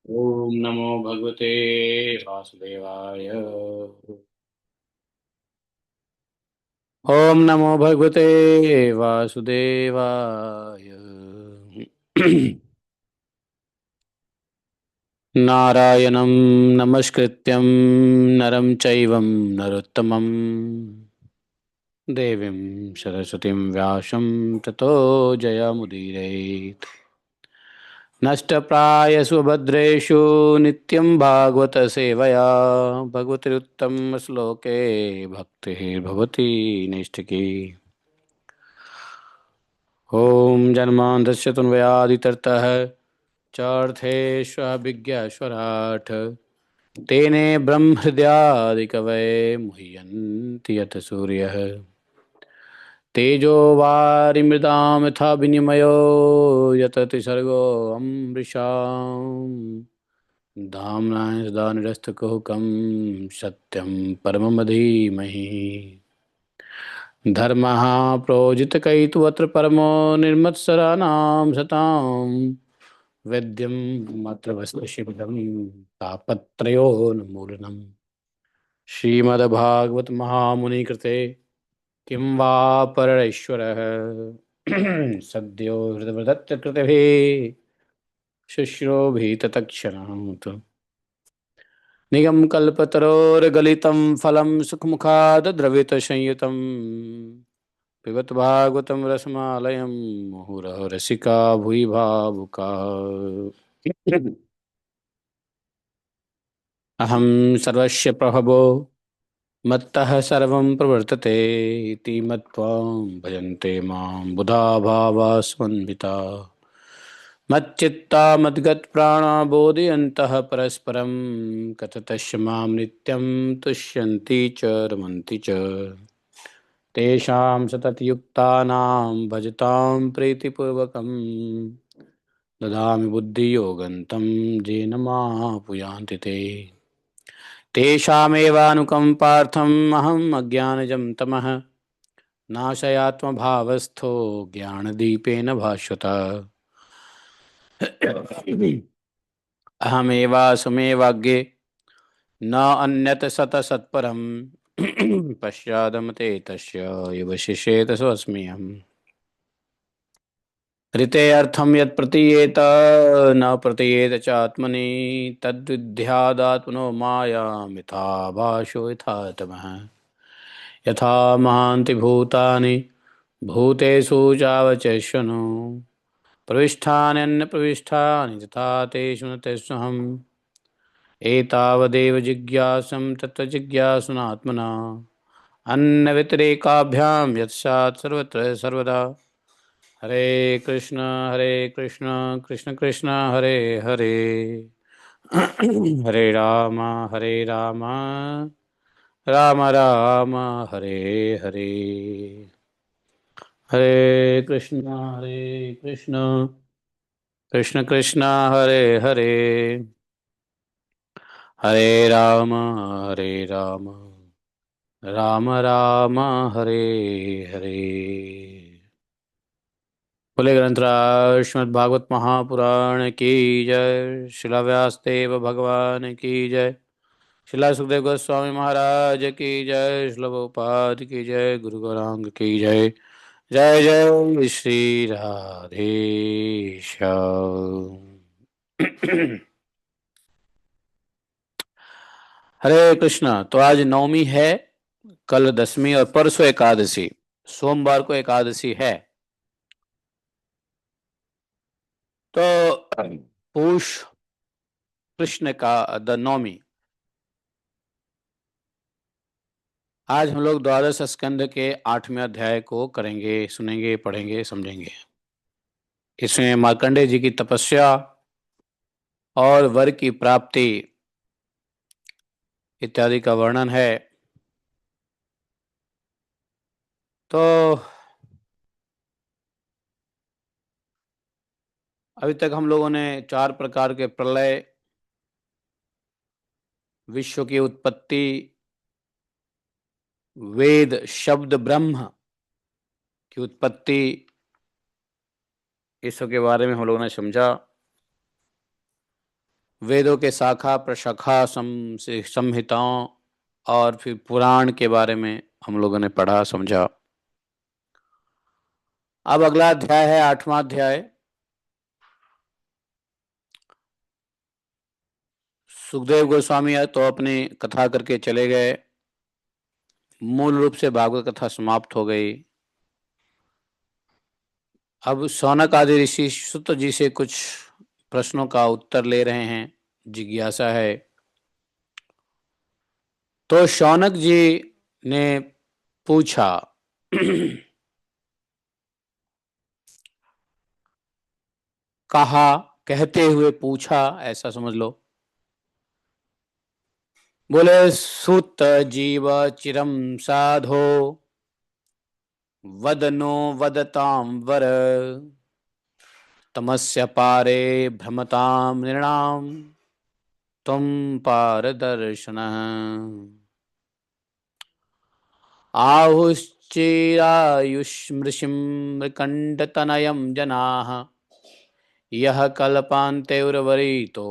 ओम नमो भगवते वासुदेवाय। ओम नमो भगवते वासुदेवाय। नारायणं नमस्कृत्यं नरं चैव नरोत्तमं देवीं सरस्वतीं व्यासं ततो जयमुदीरयेत्। नष्टप्रायसु भद्रेषु नित्यं भागवत सेवया भगवतिरुत्तमश्लोके भक्तिर्भवति नैष्ठिकी। ॐ जन्मान्तस्य तन्वयादितरतः चार्थेष्वभिज्ञस्वराट् तेने ब्रह्महृदयादिकवये मुह्यन्ति यत् सूर्यः तेजो वारिमृदां यथा विनिमयो यतति सर्गो अमृषाम् धाम्ना सदा निरस्तकुहकं सत्यं परमं धीमहि। धर्मः प्रोजितकैतुअत्र परमो निर्मत्सराणां सतां वेद्यं मत्र वस्तुशिवदं तापत्रयोन्मूलनम्। श्रीमद्भागवत महामुनिकृते किं वा परैश्वरः सद्यो हृदयदत्त कृतभिः शुश्रोभिः तत्क्षणात् निगमकल्पतरोर्गलितं फलं सुखमुखाद द्रवितसंयुतं पिबत भागवतं रसमालयं मुहुरः रसिका भुवि भावुका। अहं सर्वस्य प्रभवो मत्तः सर्वं प्रवर्तते इति मत्वा भजन्ते मां बुधा भावास्मन्विता मच्चित्ता मद्गतप्राणा बोधयन्तः परस्परं कथतस्य मां नित्यं तुष्यन्ति च रमन्ति च तेषां सततयुक्तानां भजतां प्रीतिपूर्वकं ददामि बुद्धियोगन्तं येन मापुयान्ति ते तेषामेवानुकम्पार्थम् अहम् अज्ञानजं तमः नाशयात्मभावस्थो ज्ञानदीपेन भास्वता अहमेवासमेवाग्रे न अन्यत् सतसत्परं पश्चादमते तस्य युवशिष्येत सोऽस्मि अहम् ऋते अर्थं यत् प्रतीयेत न प्रतीयेत च आत्मनि तद्विद्यादात्मनो मायामिथा भाषो यथा तमः यथा महान्ति भूतानि भूतेषु चावचैष्यनु प्रविष्ठान्यन्यप्रविष्ठानि तथा तेषु न तेष्वहम् एतावदेव जिज्ञासं तत्र जिज्ञासुनात्मना अन्यव्यतिरेकाभ्यां यत्स्यात् सर्वत्र सर्वदा हरे कृष्ण कृष्ण कृष्ण हरे हरे हरे राम राम राम हरे हरे हरे कृष्ण कृष्ण कृष्ण हरे हरे हरे राम राम राम हरे हरे। बोले ग्रंथराज श्रीमद् भागवत महापुराण की जय। शिला व्यासदेव भगवान की जय। शिला सुखदेव गोस्वामी महाराज की जय। शिला प्रभुपाद की जय। गुरु गौरांग की जय। जय जय श्री राधे श्याम। हरे कृष्णा। तो आज नवमी है, कल दसवीं और परसों एकादशी, सोमवार को एकादशी है। तो पूष कृष्ण का द नवमी। आज हम लोग द्वादश स्कंद के 8वें अध्याय को करेंगे, सुनेंगे, पढ़ेंगे, समझेंगे। इसमें मार्कंडेय जी की तपस्या और वर की प्राप्ति इत्यादि का वर्णन है। तो अभी तक हम लोगों ने 4 प्रकार के प्रलय, विश्व की उत्पत्ति, वेद शब्द ब्रह्म की उत्पत्ति, इस सब के बारे में हम लोगों ने समझा। वेदों के शाखा प्रशाखा संहिताओं और फिर पुराण के बारे में हम लोगों ने पढ़ा समझा। अब अगला अध्याय है 8वां अध्याय। सुखदेव गोस्वामी तो अपनी कथा करके चले गए। मूल रूप से भागवत कथा समाप्त हो गई। अब शौनक आदि ऋषि सुत जी से कुछ प्रश्नों का उत्तर ले रहे हैं, जिज्ञासा है। तो शौनक जी ने पूछा कहा, कहते हुए पूछा, ऐसा समझ लो। बोले, सुत जीव चिरम साधो वदनो वदताम वर तमस्य पारे भ्रमताम नृणाम तुम पारदर्शन आहुश्चिरायुष्मृषिं मृकण्डतनयं जनाः यः कल्पान्ते उर्वरितो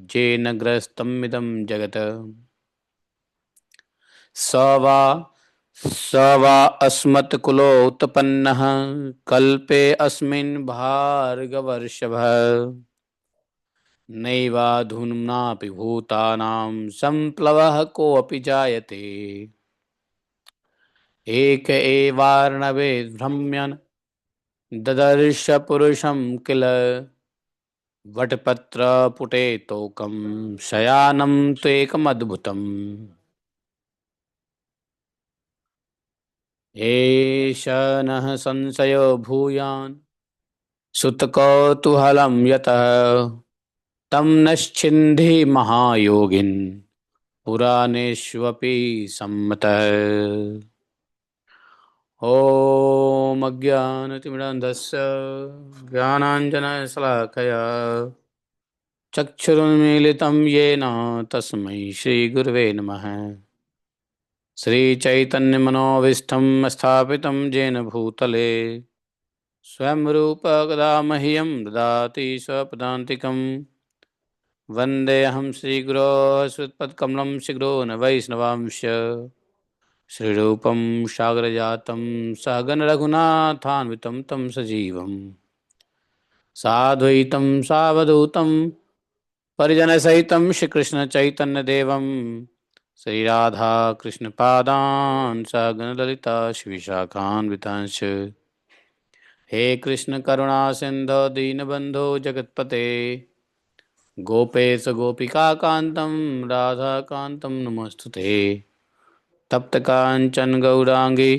जेन ग्रस्तमिदं जगत् स वा अस्मत्कुलोत्पन्नः कल्पे अस्मिन् भार्गवर्षभः नैवाधुनापि भूतानां सम्प्लवः कोऽपि जायते एक एवार्णवे भ्रम्यन् ददर्श पुरुषं किल वटपत्रपुटे तोकं शयानं त्वेकमद्भुतम् एष नः संशयो भूयान् सुतकौतूहलं यतः तं नश्छिन्धि महायोगिन् पुराणेष्वपि सम्मतः ॐ अज्ञानतिमिरान्धस्य ज्ञानाञ्जनशलाकया चक्षुरुन्मीलितं येन तस्मै श्रीगुरवे नमः। श्रीचैतन्यमनोभीष्टं स्थापितं येन भूतले स्वयं रूप कदा मह्यं ददाति स्वपदान्तिकं वन्देऽहं श्रीगुरो श्रीयुतपत्कमलं शीघ्रो न वैष्णवांश श्रीरूपं सागरजातं सहगण रघुनाथान्वितं तं सजीवं साद्वैतं सावधूतं परिजनसहितं श्रीकृष्णचैतन्यदेवं श्रीराधा कृष्णपादान् सहगण ललिता श्रीविशाखान्वितांश्च हे कृष्ण करुणा सिंधो दीनबंधो जगत्पते गोपेश गोपिकाकान्तं राधाकान्तं नमोस्तुते तप्त कांचन गौरांगी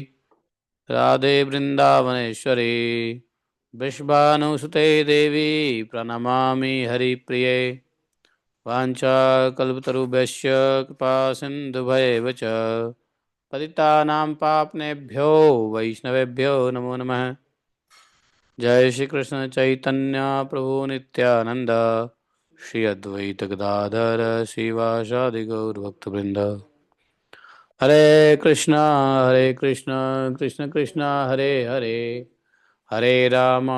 राधे वृंदावनेश्वरी वृषभानुसुते देवी प्रणमामि हरिप्रिये वाञ्छाकल्पतरुभ्यश्च कृपा सिन्धुभैव च पतितानां पावनेभ्यो वैष्णवेभ्यो नमो नमः। जय श्री कृष्ण चैतन्य प्रभु नित्यानंद श्री अद्वैत गदाधर श्रीवासादि गौर भक्तवृंद। हरे कृष्ण कृष्ण कृष्ण हरे हरे हरे राम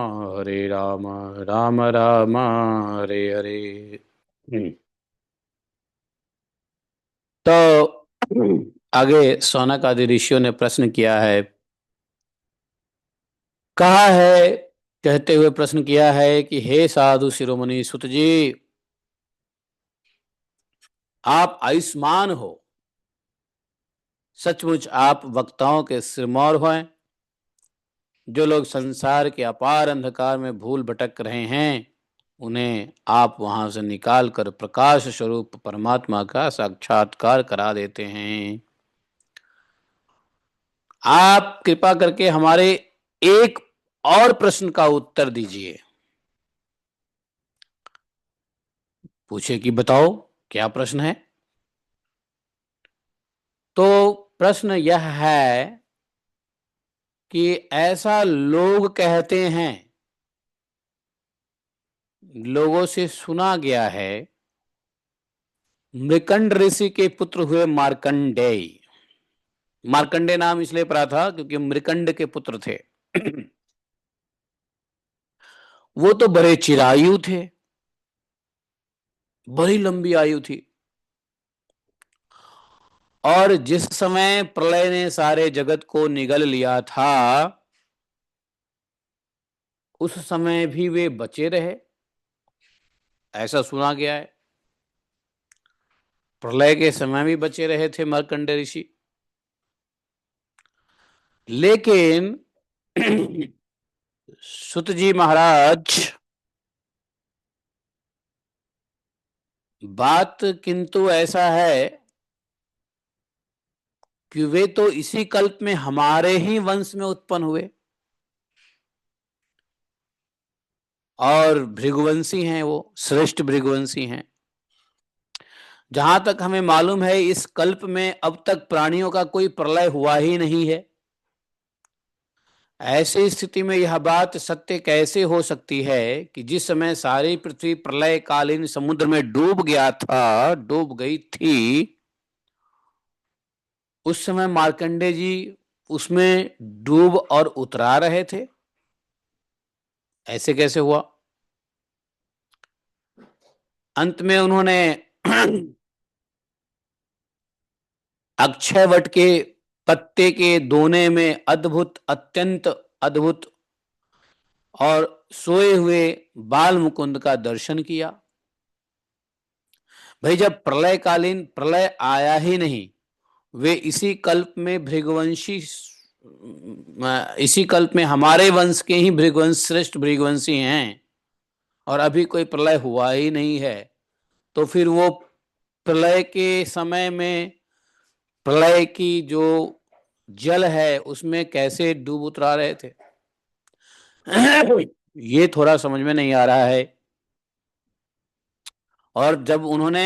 राम राम हरे हरे। तो आगे सौनक आदि ऋषियों ने प्रश्न किया है, कहा है, कहते हुए प्रश्न किया है कि हे साधु शिरोमणि सुत जी, आप आयुष्मान हो, सचमुच आप वक्ताओं के सिरमौर हैं। जो लोग संसार के अपार अंधकार में भूल भटक रहे हैं, उन्हें आप वहां से निकाल कर प्रकाश स्वरूप परमात्मा का साक्षात्कार करा देते हैं। आप कृपा करके हमारे एक और प्रश्न का उत्तर दीजिए। पूछे कि बताओ क्या प्रश्न है। तो प्रश्न यह है कि ऐसा लोग कहते हैं, लोगों से सुना गया है, मृकंड ऋषि के पुत्र हुए मार्कंडेय। मार्कंडेय नाम इसलिए पड़ा था क्योंकि मृकंड के पुत्र थे। वो तो बड़े चिरायु थे, बड़ी लंबी आयु थी। और जिस समय प्रलय ने सारे जगत को निगल लिया था, उस समय भी वे बचे रहे, ऐसा सुना गया है। प्रलय के समय भी बचे रहे थे मार्कंडेय ऋषि। लेकिन सुत जी महाराज, बात किंतु ऐसा है कि वे तो इसी कल्प में हमारे ही वंश में उत्पन्न हुए और भृगुवंशी हैं, वो श्रेष्ठ भृगुवंशी हैं। जहां तक हमें मालूम है, इस कल्प में अब तक प्राणियों का कोई प्रलय हुआ ही नहीं है। ऐसी स्थिति में यह बात सत्य कैसे हो सकती है कि जिस समय सारी पृथ्वी प्रलय कालीन समुद्र में डूब गया था, डूब गई थी, उस समय मार्कंडे जी उसमें डूब और उतरा रहे थे? ऐसे कैसे हुआ? अंत में उन्होंने अक्षय वट के पत्ते के दोने में अद्भुत, अत्यंत अद्भुत और सोए हुए बाल मुकुंद का दर्शन किया। भाई, जब प्रलयकालीन प्रलय आया ही नहीं, वे इसी कल्प में भृगुवंशी, इसी कल्प में हमारे वंश के ही भृगुवंश, श्रेष्ठ भृगुवंशी हैं, और अभी कोई प्रलय हुआ ही नहीं है, तो फिर वो प्रलय के समय में प्रलय की जो जल है उसमें कैसे डूब उतरा रहे थे? ये थोड़ा समझ में नहीं आ रहा है। और जब उन्होंने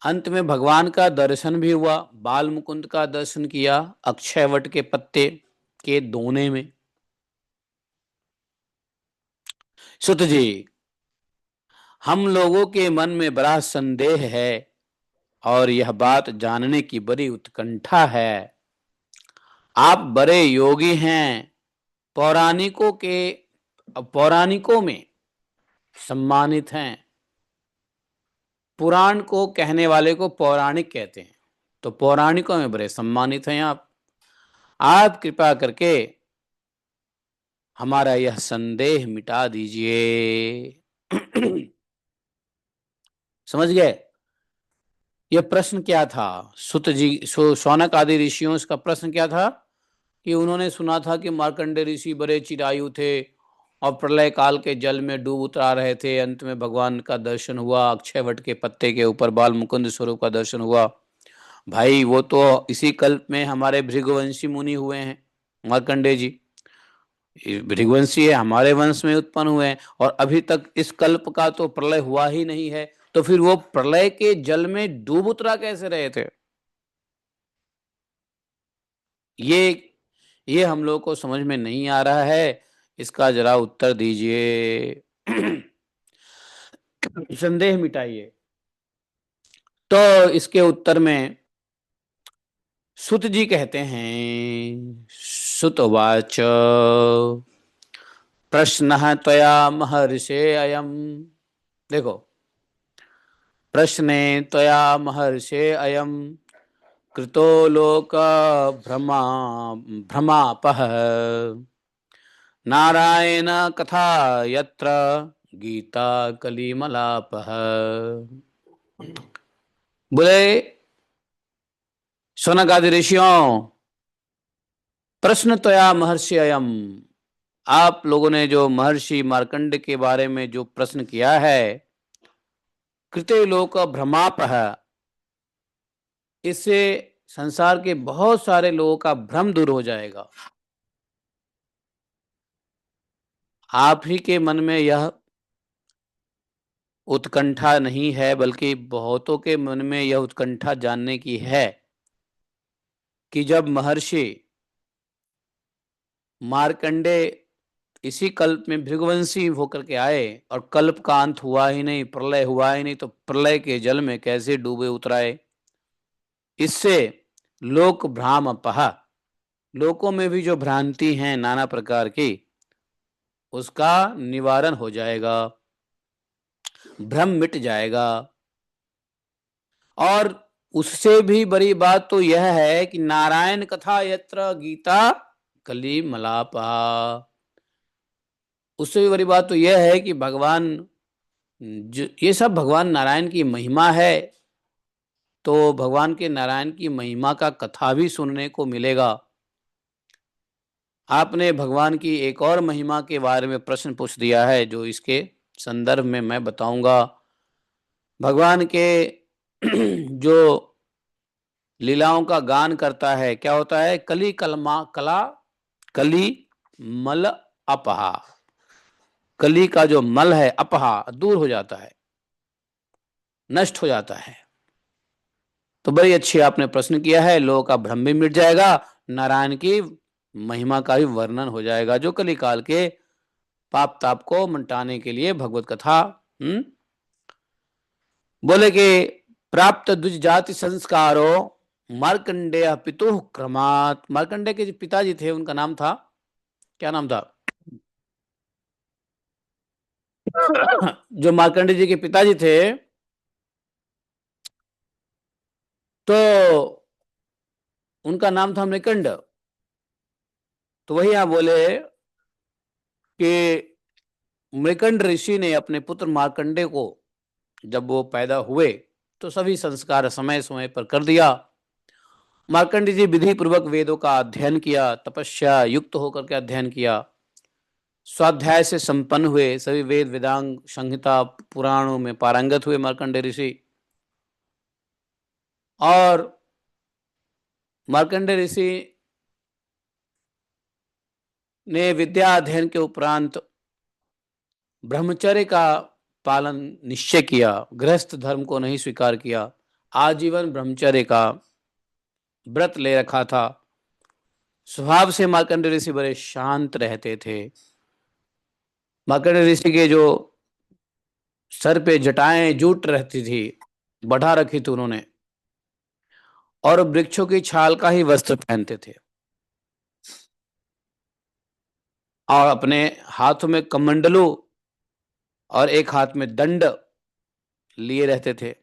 अंत में भगवान का दर्शन भी हुआ, बाल मुकुंद का दर्शन किया अक्षय वट के पत्ते के दोने में। सुत जी, हम लोगों के मन में बड़ा संदेह है और यह बात जानने की बड़ी उत्कंठा है। आप बड़े योगी हैं, पौराणिकों में सम्मानित हैं। पुराण को कहने वाले को पौराणिक कहते हैं, तो पौराणिकों में बड़े सम्मानित हैं आप कृपा करके हमारा यह संदेह मिटा दीजिए। समझ गए? यह प्रश्न क्या था? सुत जी, शौनक आदि ऋषियों का प्रश्न क्या था कि उन्होंने सुना था कि मार्कंडेय ऋषि बड़े चिरायु थे और प्रलय काल के जल में डूब उतरा रहे थे। अंत में भगवान का दर्शन हुआ, अक्षय वट के पत्ते के ऊपर बाल मुकुंद स्वरूप का दर्शन हुआ। भाई, वो तो इसी कल्प में हमारे भृगुवंशी मुनि हुए हैं, मार्कंडेय जी भृगुवंशी है, हमारे वंश में उत्पन्न हुए हैं, और अभी तक इस कल्प का तो प्रलय हुआ ही नहीं है, तो फिर वो प्रलय के जल में डूब उतरा कैसे रहे थे? ये ये हम लोग को समझ में नहीं आ रहा है, इसका जरा उत्तर दीजिए। संदेह मिटाइए। तो इसके उत्तर में सुत जी कहते हैं, सुतवाच प्रश्न त्वया महर्षे अयम। देखो, प्रश्ने त्वया महर्षे अयम कृतो लोक भ्रमा भ्रमापः नारायण कथा यत्र गीता कलिमलापः। बोले, शौनकादि ऋषियों, प्रश्न त्वया महर्षि अयम, आप लोगों ने जो महर्षि मार्कंड के बारे में जो प्रश्न किया है, कृते लोक भ्रमापः, इससे संसार के बहुत सारे लोगों का भ्रम दूर हो जाएगा। आप ही के मन में यह उत्कंठा नहीं है, बल्कि बहुतों के मन में यह उत्कंठा जानने की है कि जब महर्षि मार्कंडे इसी कल्प में भृगुवंशी होकर के आए और कल्प का अंत हुआ ही नहीं, प्रलय हुआ ही नहीं, तो प्रलय के जल में कैसे डूबे उतराए? इससे लोक भ्राम अपहा, लोकों में भी जो भ्रांति है नाना प्रकार की, उसका निवारण हो जाएगा। भ्रम मिट जाएगा। और उससे भी बड़ी बात तो यह है कि नारायण कथा यत्र गीता कली मलापहा। उससे भी बड़ी बात तो यह है कि भगवान, जो ये सब भगवान नारायण की महिमा है, तो भगवान के नारायण की महिमा का कथा भी सुनने को मिलेगा। आपने भगवान की एक और महिमा के बारे में प्रश्न पूछ दिया है, जो इसके संदर्भ में मैं बताऊंगा। भगवान के जो लीलाओं का गान करता है, क्या होता है? कली कलमा कला कली मल अपहा। कली का जो मल है, अपहा, दूर हो जाता है, नष्ट हो जाता है। तो बड़ी अच्छी आपने प्रश्न किया है। लोगों का भ्रम भी मिट जाएगा, नारायण की महिमा का भी वर्णन हो जाएगा, जो कली काल के पाप ताप को मिटाने के लिए भगवत कथा। बोले कि प्राप्त द्विज जाति संस्कारो मार्कंडेय पितुः क्रमात्। मार्कंडेय के जो पिताजी थे, उनका नाम था, क्या नाम था? जो मार्कंडेय जी के पिताजी थे, तो उनका नाम था मृकंड। तो वही यहाँ बोले कि मृकंड ऋषि ने अपने पुत्र मार्कंडेय को, जब वो पैदा हुए, तो सभी संस्कार समय समय पर कर दिया। मार्कंडेय जी विधि पूर्वक वेदों का अध्ययन किया, तपस्या युक्त होकर के अध्ययन किया, स्वाध्याय से संपन्न हुए, सभी वेद वेदांग संहिता पुराणों में पारंगत हुए मार्कंडेय ऋषि। और मार्कंडेय ऋषि ने विद्या अध्ययन के उपरांत ब्रह्मचर्य का पालन निश्चय किया, गृहस्थ धर्म को नहीं स्वीकार किया, आजीवन ब्रह्मचर्य का व्रत ले रखा था। स्वभाव से मार्कंडेय ऋषि बड़े शांत रहते थे। मार्कंडेय ऋषि के जो सर पे जटाएं जूट रहती थी, बढ़ा रखी थी उन्होंने, और वृक्षों की छाल का ही वस्त्र पहनते थे, और अपने हाथों में कमंडलू और एक हाथ में दंड लिए रहते थे।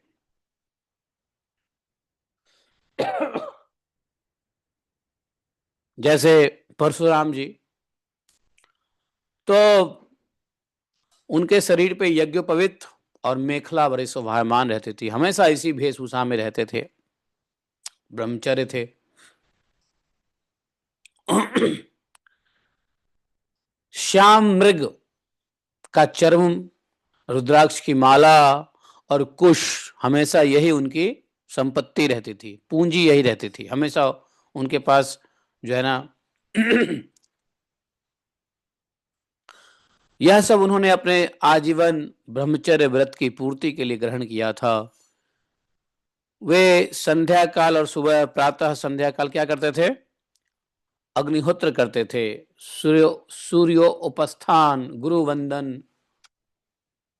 जैसे परशुराम जी, तो उनके शरीर पे यज्ञोपवीत और मेखला बड़े शोभायमान रहती थी, हमेशा इसी वेशभूषा में रहते थे, ब्रह्मचर्य थे। श्याम मृग का चर्म, रुद्राक्ष की माला और कुश, हमेशा यही उनकी संपत्ति रहती थी, पूंजी यही रहती थी हमेशा उनके पास, जो है ना। यह सब उन्होंने अपने आजीवन ब्रह्मचर्य व्रत की पूर्ति के लिए ग्रहण किया था। वे संध्या काल और सुबह प्रातः संध्या काल क्या करते थे? अग्निहोत्र करते थे, सूर्योपस्थान, गुरु वंदन,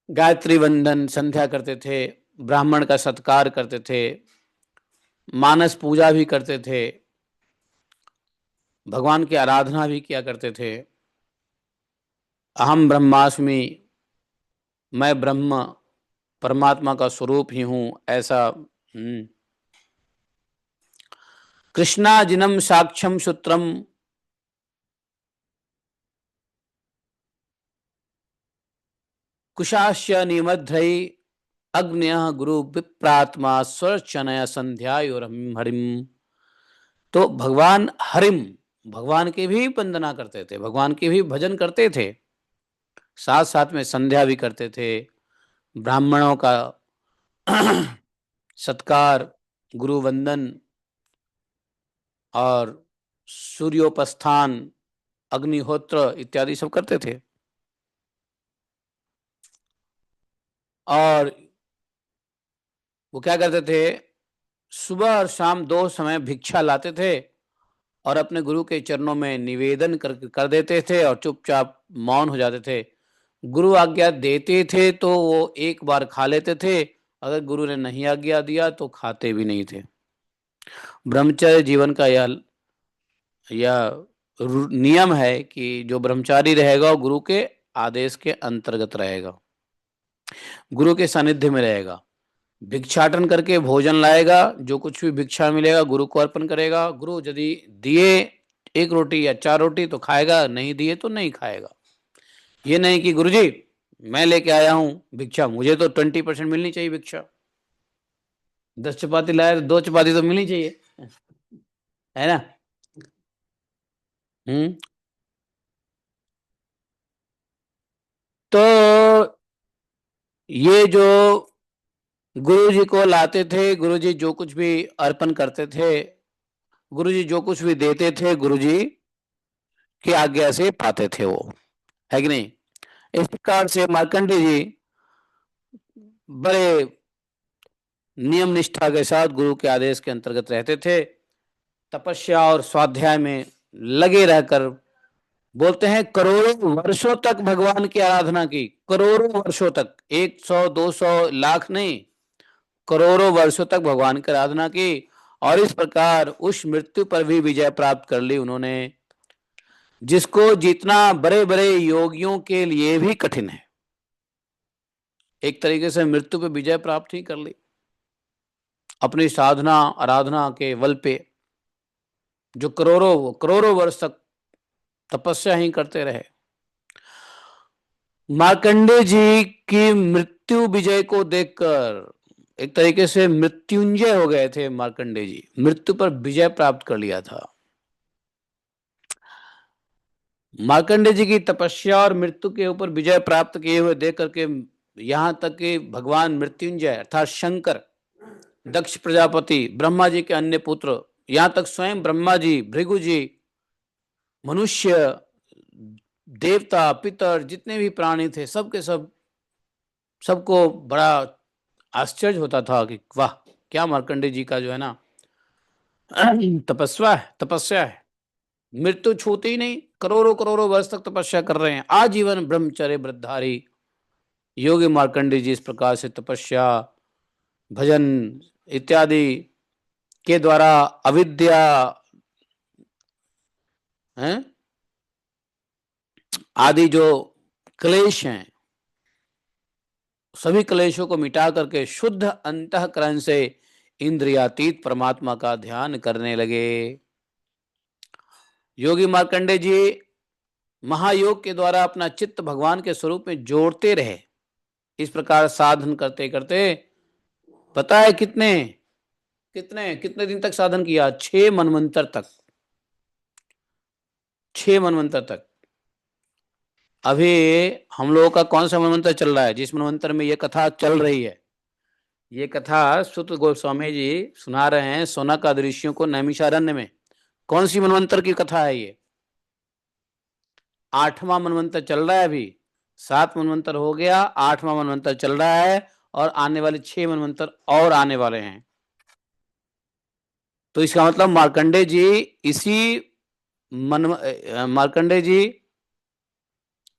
गायत्री वंदन, संध्या करते थे, ब्राह्मण का सत्कार करते थे, मानस पूजा भी करते थे, भगवान की आराधना भी किया करते थे। अहम ब्रह्मास्मि, मैं ब्रह्म परमात्मा का स्वरूप ही हूं, ऐसा। कृष्णाजिनम साक्ष्यम सूत्रम कुशास्य निमध्रई अग्न्य गुरु विप्रात्मा स्वचनय संध्याय और हरिम। तो भगवान हरिम, भगवान की भी वंदना करते थे, भगवान की भी भजन करते थे, साथ साथ में संध्या भी करते थे, ब्राह्मणों का सत्कार, गुरु वंदन और सूर्योपस्थान, अग्निहोत्र इत्यादि सब करते थे। और वो क्या करते थे? सुबह और शाम दो समय भिक्षा लाते थे और अपने गुरु के चरणों में निवेदन कर देते थे और चुपचाप मौन हो जाते थे। गुरु आज्ञा देते थे तो वो एक बार खा लेते थे, अगर गुरु ने नहीं आज्ञा दिया तो खाते भी नहीं थे। ब्रह्मचर्य जीवन का यह नियम है कि जो ब्रह्मचारी रहेगा वो गुरु के आदेश के अंतर्गत रहेगा। गुरु के सानिध्य में रहेगा, भिक्षाटन करके भोजन लाएगा, जो कुछ भी भिक्षा मिलेगा गुरु को अर्पण करेगा। गुरु यदि दिए एक रोटी या चार रोटी तो खाएगा, नहीं दिए तो नहीं खाएगा। ये नहीं कि गुरुजी मैं लेके आया हूं भिक्षा, मुझे तो 20% मिलनी चाहिए भिक्षा, 10 चपाती लाया तो 2 चपाती तो मिलनी चाहिए, है ना। हम्म। तो ये जो गुरु जी को लाते थे, गुरु जी जो कुछ भी अर्पण करते थे, गुरु जी जो कुछ भी देते थे, गुरु जी की आज्ञा से पाते थे वो, है कि नहीं। इस प्रकार से मार्कंडे जी बड़े नियम निष्ठा के साथ गुरु के आदेश के अंतर्गत रहते थे, तपस्या और स्वाध्याय में लगे रहकर, बोलते हैं करोड़ों वर्षों तक भगवान की आराधना की, करोड़ों वर्षों तक, 100 200 लाख नहीं, करोड़ों वर्षों तक भगवान की आराधना की, और इस प्रकार उस मृत्यु पर भी विजय प्राप्त कर ली उन्होंने, जिसको जितना बड़े बड़े योगियों के लिए भी कठिन है। एक तरीके से मृत्यु पे विजय प्राप्त ही कर ली अपनी साधना आराधना के बल पे, जो करोड़ों करोड़ों वर्ष तक तपस्या ही करते रहे। मार्कंडे जी की मृत्यु विजय को देखकर एक तरीके से मृत्युंजय हो गए थे मार्कंडे जी, मृत्यु पर विजय प्राप्त कर लिया था। मार्कंडे जी की तपस्या और मृत्यु के ऊपर विजय प्राप्त किए हुए देख करके यहां तक कि भगवान मृत्युंजय अर्थात शंकर, दक्ष प्रजापति, ब्रह्मा जी के अन्य पुत्र, यहां तक स्वयं ब्रह्मा जी, भृगु जी, मनुष्य, देवता, पितर, जितने भी प्राणी थे सबके सब, सबको बड़ा आश्चर्य होता था कि वाह क्या मार्कंडे जी का जो है ना तपस्या है, मृत्यु छूती ही नहीं, करोड़ों करोड़ों वर्ष तक तपस्या कर रहे हैं, आजीवन ब्रह्मचर्य व्रतधारी योगी मार्कंडे जी इस प्रकार से तपस्या, भजन इत्यादि के द्वारा अविद्या है आदि जो क्लेश हैं, सभी क्लेशों को मिटा करके शुद्ध अंतःकरण से इंद्रियातीत परमात्मा का ध्यान करने लगे। योगी मार्कंडे जी महायोग के द्वारा अपना चित्त भगवान के स्वरूप में जोड़ते रहे। इस प्रकार साधन करते करते पता है कितने कितने कितने दिन तक साधन किया, 6 मनवंतर तक, 6 मनवंतर तक। अभी हम लोगों का कौन सा मनवंतर चल रहा है, जिस मनवंतर में ये कथा चल रही है, ये कथा सुत गोस्वामी जी सुना रहे हैं सोनक ऋषियों को नैमिषारण्य में। कौन सी मनवंतर की कथा है ये? 8वां मनवंतर चल रहा है अभी, 7 मनवंतर हो गया, 8वां मनवंतर चल रहा है, और आने वाले 6 मनवंतर और आने वाले हैं। तो इसका मतलब मार्कंडे जी इसी मार्कंडे जी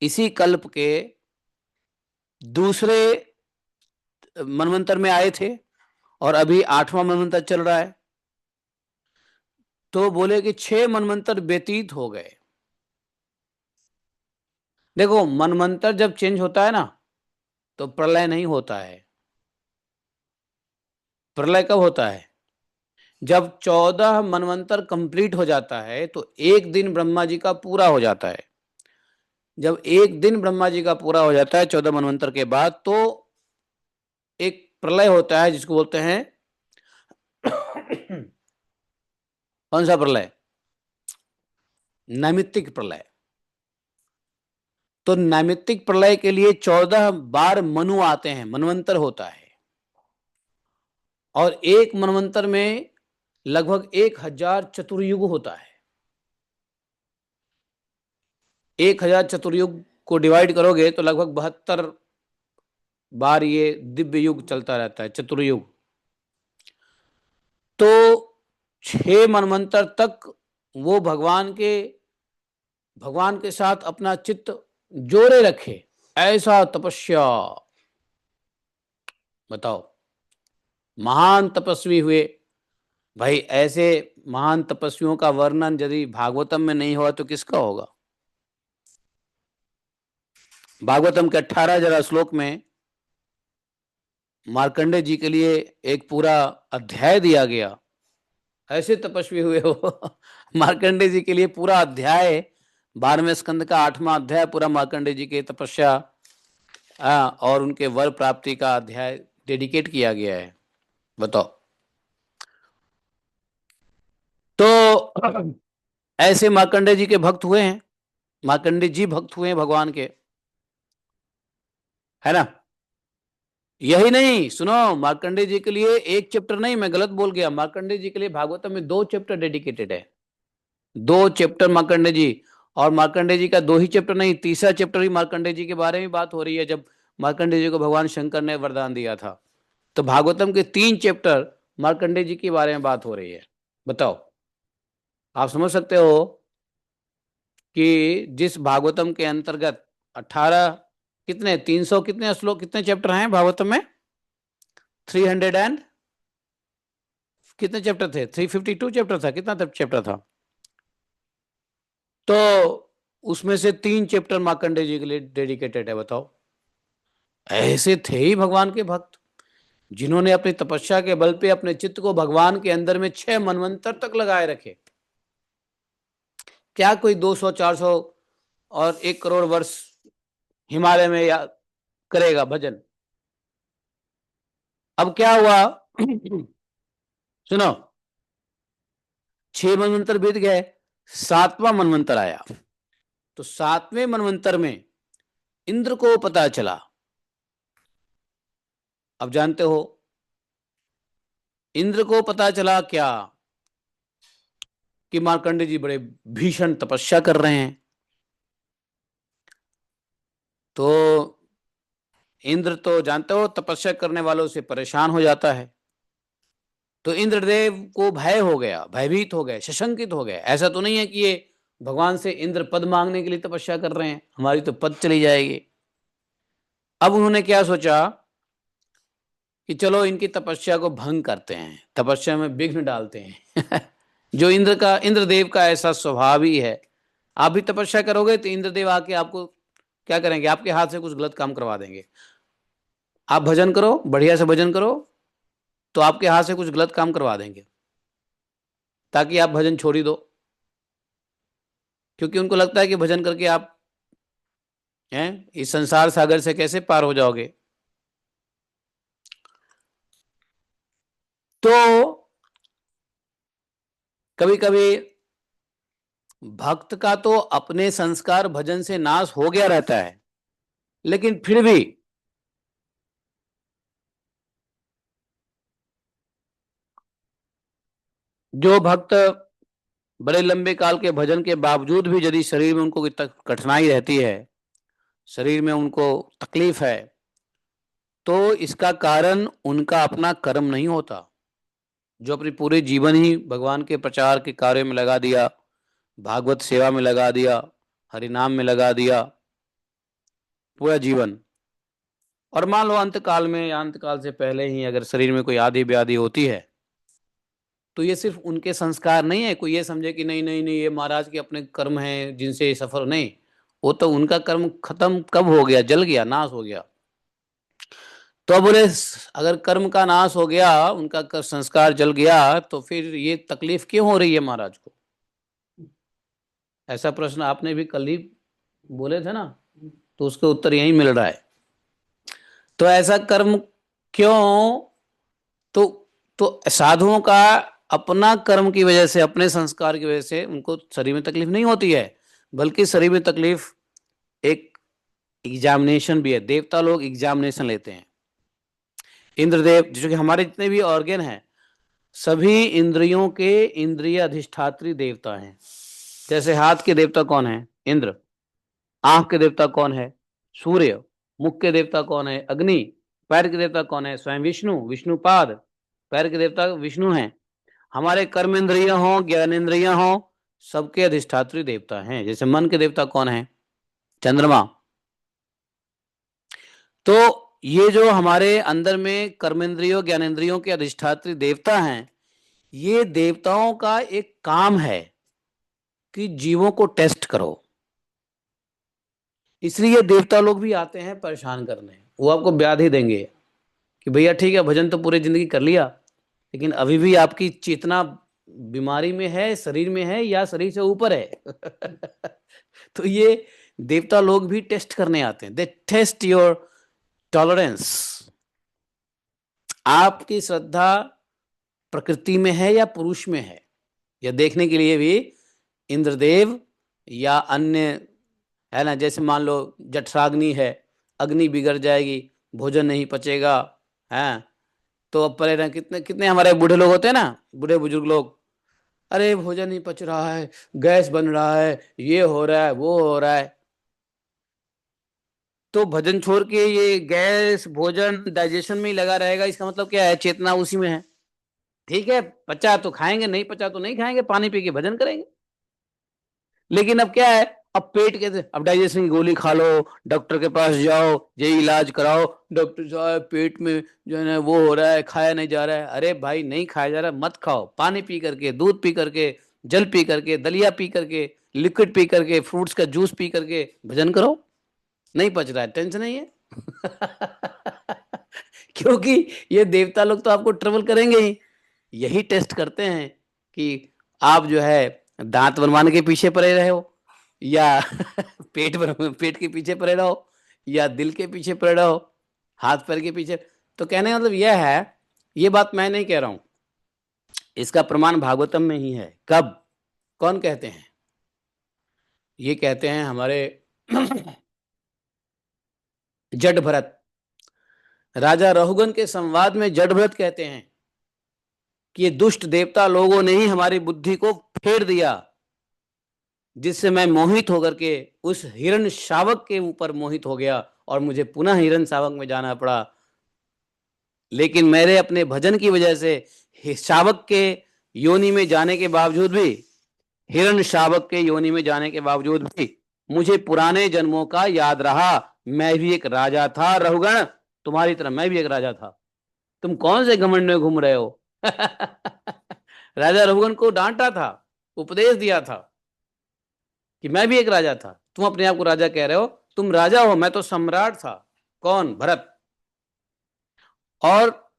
इसी कल्प के दूसरे मनवंतर में आए थे, और अभी 8वां मनवंतर चल रहा है। तो बोले कि 6 मनवंतर व्यतीत हो गए। देखो मनवंतर जब चेंज होता है ना तो प्रलय नहीं होता है। प्रलय कब होता है? जब 14 मनवंतर कंप्लीट हो जाता है तो एक दिन ब्रह्मा जी का पूरा हो जाता है। जब एक दिन ब्रह्मा जी का पूरा हो जाता है 14 मनवंतर के बाद, तो एक प्रलय होता है जिसको बोलते हैं कौन सा प्रलय? नैमित्तिक प्रलय। तो नैमित्तिक प्रलय के लिए 14 बार मनु आते हैं, मनवंतर होता है, और एक मनवंतर में लगभग 1000 चतुर्युग होता है। 1000 चतुर्युग को डिवाइड करोगे तो लगभग 72 बार ये दिव्य युग चलता रहता है, चतुर्युग। तो 6 मनवंतर तक वो भगवान के साथ अपना चित्त जोड़े रखे, ऐसा तपस्या। बताओ, महान तपस्वी हुए भाई। ऐसे महान तपस्वियों का वर्णन यदि भागवतम में नहीं हुआ तो किसका होगा? भागवतम के 18 जरा श्लोक में मार्कंडे जी के लिए एक पूरा अध्याय दिया गया। ऐसे तपस्वी हुए हो मार्कंडे जी के लिए पूरा अध्याय, 12वें स्कंद का 8वां अध्याय पूरा मार्कंडे जी के तपस्या और उनके वर प्राप्ति का अध्याय डेडिकेट किया गया है। बताओ। तो ऐसे मार्कंडे जी के भक्त हुए हैं, मार्कंडे जी भक्त हुए हैं भगवान के, है ना। यही नहीं, सुनो, मार्कंडे जी के लिए एक चैप्टर नहीं, मैं गलत बोल गया, मार्कंडे जी के लिए भागवतम में 2 चैप्टर डेडिकेटेड है। 2 चैप्टर मार्कंडे जी। और मार्कंडे जी का 2 ही चैप्टर नहीं, तीसरा चैप्टर भी मार्कंडे जी के बारे में बात हो रही है, जब मार्कंडे जी को भगवान शंकर ने वरदान दिया था। तो भागवतम के 3 चैप्टर मार्कंडे जी के बारे में बात हो रही है। बताओ। आप समझ सकते हो कि जिस भागवतम के अंतर्गत 18 कितने 300 कितने श्लोक कितने चैप्टर हैं भागवतम में? 300 एंड कितने चैप्टर थे? 352 चैप्टर था, कितना चैप्टर था? तो उसमें से 3 चैप्टर मार्कंडे जी के लिए डेडिकेटेड है। बताओ। ऐसे थे ही भगवान के भक्त, जिन्होंने अपनी तपस्या के बल पे अपने चित्त को भगवान के अंदर में 6 मनवंतर तक लगाए रखे। क्या कोई 200 400 और 1 करोड़ वर्ष हिमालय में या करेगा भजन? अब क्या हुआ सुनो, 6 मनवंतर बीत गए, 7वां मनवंतर आया। तो 7वें मनवंतर में इंद्र को पता चला, अब जानते हो, इंद्र को पता चला क्या कि मार्कंडे जी बड़े भीषण तपस्या कर रहे हैं। तो इंद्र तो जानते हो तपस्या करने वालों से परेशान हो जाता है। तो इंद्रदेव को भय हो गया, भयभीत हो गए, सशंकित हो गए। ऐसा तो नहीं है कि ये भगवान से इंद्र पद मांगने के लिए तपस्या कर रहे हैं, हमारी तो पद चली जाएगी। अब उन्होंने क्या सोचा कि चलो इनकी तपस्या को भंग करते हैं, तपस्या में विघ्न डालते हैं जो इंद्रदेव का ऐसा स्वभाव ही है। आप भी तपस्या करोगे तो इंद्रदेव आके आपको क्या करेंगे? आपके हाथ से कुछ गलत काम करवा देंगे। आप भजन करो, बढ़िया से भजन करो, तो आपके हाथ से कुछ गलत काम करवा देंगे ताकि आप भजन छोड़ ही दो, क्योंकि उनको लगता है कि भजन करके आप हैं इस संसार सागर से कैसे पार हो जाओगे। तो कभी कभी भक्त का तो अपने संस्कार भजन से नाश हो गया रहता है, लेकिन फिर भी जो भक्त बड़े लंबे काल के भजन के बावजूद भी यदि शरीर में उनको कठिनाई रहती है, शरीर में उनको तकलीफ है, तो इसका कारण उनका अपना कर्म नहीं होता, जो अपनी पूरे जीवन ही भगवान के प्रचार के कार्य में लगा दिया, भागवत सेवा में लगा दिया, हरिनाम में लगा दिया पूरा जीवन। और मान लो अंत काल में या अंत काल से पहले ही अगर शरीर में कोई आदि व्याधि होती है, तो ये सिर्फ उनके संस्कार नहीं है, कोई ये समझे कि नहीं नहीं नहीं ये महाराज के अपने कर्म हैं जिनसे ये सफर नहीं। वो तो उनका कर्म खत्म कब हो गया? जल गया, नाश हो गया। तो अब बोले अगर कर्म का नाश हो गया, उनका संस्कार जल गया, तो फिर ये तकलीफ क्यों हो रही है महाराज को? ऐसा प्रश्न आपने भी कल ही बोले थे ना, तो उसका उत्तर यही मिल रहा है। तो ऐसा कर्म क्यों? तो साधुओं का अपना कर्म की वजह से, अपने संस्कार की वजह से उनको शरीर में तकलीफ नहीं होती है, बल्कि शरीर में तकलीफ एक एग्जामिनेशन भी है। देवता लोग एग्जामिनेशन लेते हैं। इंद्रदेव जो कि हमारे जितने भी ऑर्गन हैं, सभी इंद्रियों के इंद्रिय अधिष्ठात्री देवता हैं। जैसे हाथ के देवता कौन है? इंद्र। आंख के देवता कौन है? सूर्य। मुख के देवता कौन है? अग्नि। पैर के देवता कौन है? स्वयं विष्णु, विष्णुपाद। पैर के देवता विष्णु हैं। हमारे कर्म इंद्रिय हो, ज्ञान इंद्रिय हो, सबके अधिष्ठात्री देवता हैं। जैसे मन के देवता कौन है? चंद्रमा। तो ये जो हमारे अंदर में कर्मेंद्रियों ज्ञानेंद्रियों के अधिष्ठात्री देवता हैं, ये देवताओं का एक काम है कि जीवों को टेस्ट करो। इसलिए देवता लोग भी आते हैं परेशान करने, वो आपको व्याधि देंगे। कि भैया ठीक है भजन तो पूरी जिंदगी कर लिया, लेकिन अभी भी आपकी चेतना बीमारी में है, शरीर में है, या शरीर से ऊपर है। तो ये देवता लोग भी टेस्ट करने आते हैं। दे टेस्ट योर टॉलरेंस। आपकी श्रद्धा प्रकृति में है या पुरुष में है, यह देखने के लिए भी इंद्रदेव या अन्य, है ना, जैसे मान लो जठराग्नि है, अग्नि बिगड़ जाएगी, भोजन नहीं पचेगा, है, तो अब पहले ना कितने कितने हमारे बूढ़े लोग होते हैं ना, बूढ़े बुजुर्ग लोग, अरे भोजन नहीं पच रहा है, गैस बन रहा है, ये हो रहा है, वो हो रहा है। तो भजन छोड़ के ये गैस भोजन डाइजेशन में ही लगा रहेगा, इसका मतलब क्या है, चेतना उसी में है। ठीक है, पचा तो खाएंगे, नहीं पचा तो नहीं खाएंगे, पानी पी के भजन करेंगे। लेकिन अब क्या है, अब पेट के, अब डाइजेशन की गोली खा लो, डॉक्टर के पास जाओ, ये इलाज कराओ, डॉक्टर साहब पेट में जो है ना वो हो रहा है, खाया नहीं जा रहा है। अरे भाई नहीं खाया जा रहा, मत खाओ, पानी पी करके, दूध पी करके, जल पी करके, दलिया पी करके, लिक्विड पी करके, फ्रूट्स का जूस पी करके भजन करो। नहीं पच रहा है, टेंशन नहीं है। क्योंकि ये देवता लोग तो आपको ट्रबल करेंगे ही। यही टेस्ट करते हैं कि आप जो है दांत बनवाने के पीछे पड़े रहे हो, या पेट के पीछे पड़े रहो, या दिल के पीछे पड़े रहो, हाथ पैर के पीछे। तो कहने का मतलब यह है, ये बात मैं नहीं कह रहा हूं, इसका प्रमाण भागवतम में ही है। कब, कौन कहते हैं, ये कहते हैं हमारे जड भरत, राजा रहुगन के संवाद में जड भरत कहते हैं कि ये दुष्ट देवता लोगों ने ही हमारी बुद्धि को फेर दिया, जिससे मैं मोहित होकर के उस हिरण शावक के ऊपर मोहित हो गया और मुझे पुनः हिरण शावक में जाना पड़ा। लेकिन मेरे अपने भजन की वजह से शावक के योनि में जाने के बावजूद भी, हिरण शावक के योनि में जाने के बावजूद भी मुझे पुराने जन्मों का याद रहा। मैं भी एक राजा था रहुगण, तुम्हारी तरह मैं भी एक राजा था। तुम कौन से घमंड में घूम रहे हो? राजा रघुगन को डांटा था, उपदेश दिया था कि मैं भी एक राजा था, तुम अपने आप को राजा कह रहे हो, तुम राजा हो, मैं तो सम्राट था। कौन? भरत। और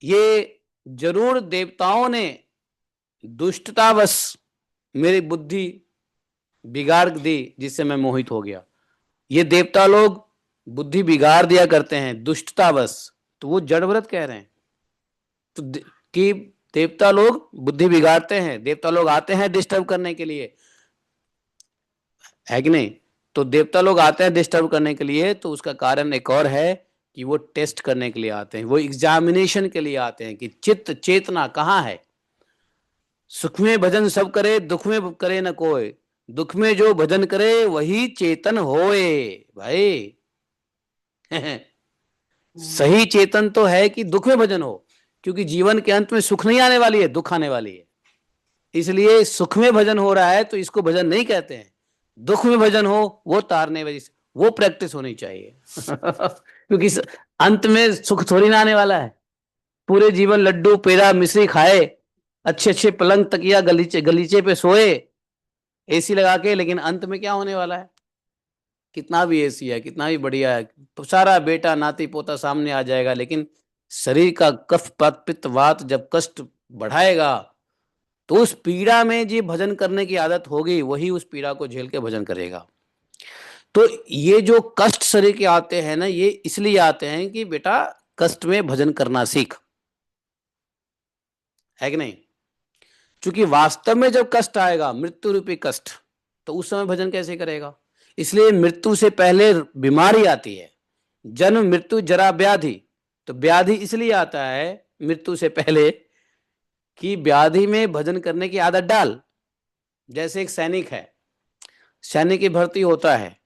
ये जरूर देवताओं ने दुष्टतावश मेरी बुद्धि बिगाड़ दी, जिससे मैं मोहित हो गया। ये देवता लोग बुद्धि बिगाड़ दिया करते हैं दुष्टतावश, तो वो जड़ व्रत कह रहे हैं। तो कि देवता लोग बुद्धि बिगाड़ते हैं, देवता लोग आते हैं डिस्टर्ब करने के लिए, है कि नहीं? तो देवता लोग आते हैं डिस्टर्ब करने के लिए, तो उसका कारण एक और है कि वो टेस्ट करने के लिए आते हैं, वो एग्जामिनेशन के लिए आते हैं कि चित्त चेतना कहाँ है। सुख में भजन सब करे, दुख में करे न कोई, दुख में जो भजन करे वही चेतन होए। भाई सही चेतन तो है कि दुख में भजन हो, क्योंकि जीवन के अंत में सुख नहीं आने वाली है, दुख आने वाली है। इसलिए सुख में भजन हो रहा है तो इसको भजन नहीं कहते हैं। दुख में भजन हो वो तारने वाली, वो प्रैक्टिस होनी चाहिए। क्योंकि अंत में सुख थोड़ी ना आने वाला है। पूरे जीवन लड्डू पेड़ा मिश्री खाए, अच्छे अच्छे पलंग तकिया गलीचे गलीचे पे सोए, एसी लगा के, लेकिन अंत में क्या होने वाला है? कितना भी एसी है, कितना भी बढ़िया है, तो सारा बेटा नाती पोता सामने आ जाएगा, लेकिन शरीर का कफ पित्त वात जब कष्ट बढ़ाएगा, तो उस पीड़ा में जी भजन करने की आदत होगी, वही उस पीड़ा को झेल के भजन करेगा। तो ये जो कष्ट शरीर के आते हैं ना, ये इसलिए आते हैं कि बेटा कष्ट में भजन करना सीख, है कि नहीं? क्योंकि वास्तव में जब कष्ट आएगा, मृत्यु रूपी कष्ट, तो उस समय भजन कैसे करेगा? इसलिए मृत्यु से पहले बीमारी आती है, जन्म मृत्यु जरा व्याधि। तो व्याधि इसलिए आता है मृत्यु से पहले कि व्याधि में भजन करने की आदत डाल। जैसे एक सैनिक है, सैनिक की भर्ती होता है,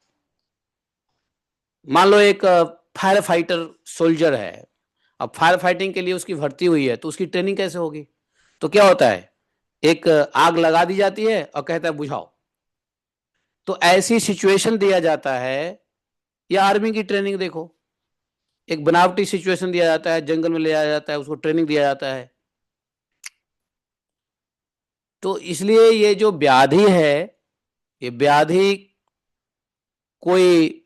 मान लो एक फायर फाइटर सोल्जर है, अब फायर फाइटिंग के लिए उसकी भर्ती हुई है, तो उसकी ट्रेनिंग कैसे होगी? तो क्या होता है, एक आग लगा दी जाती है और कहता है बुझाओ। तो ऐसी सिचुएशन दिया जाता है, या आर्मी की ट्रेनिंग देखो, एक बनावटी सिचुएशन दिया जाता है, जंगल में ले जाया जाता है, उसको ट्रेनिंग दिया जाता है। तो इसलिए ये जो व्याधि है, ये व्याधि कोई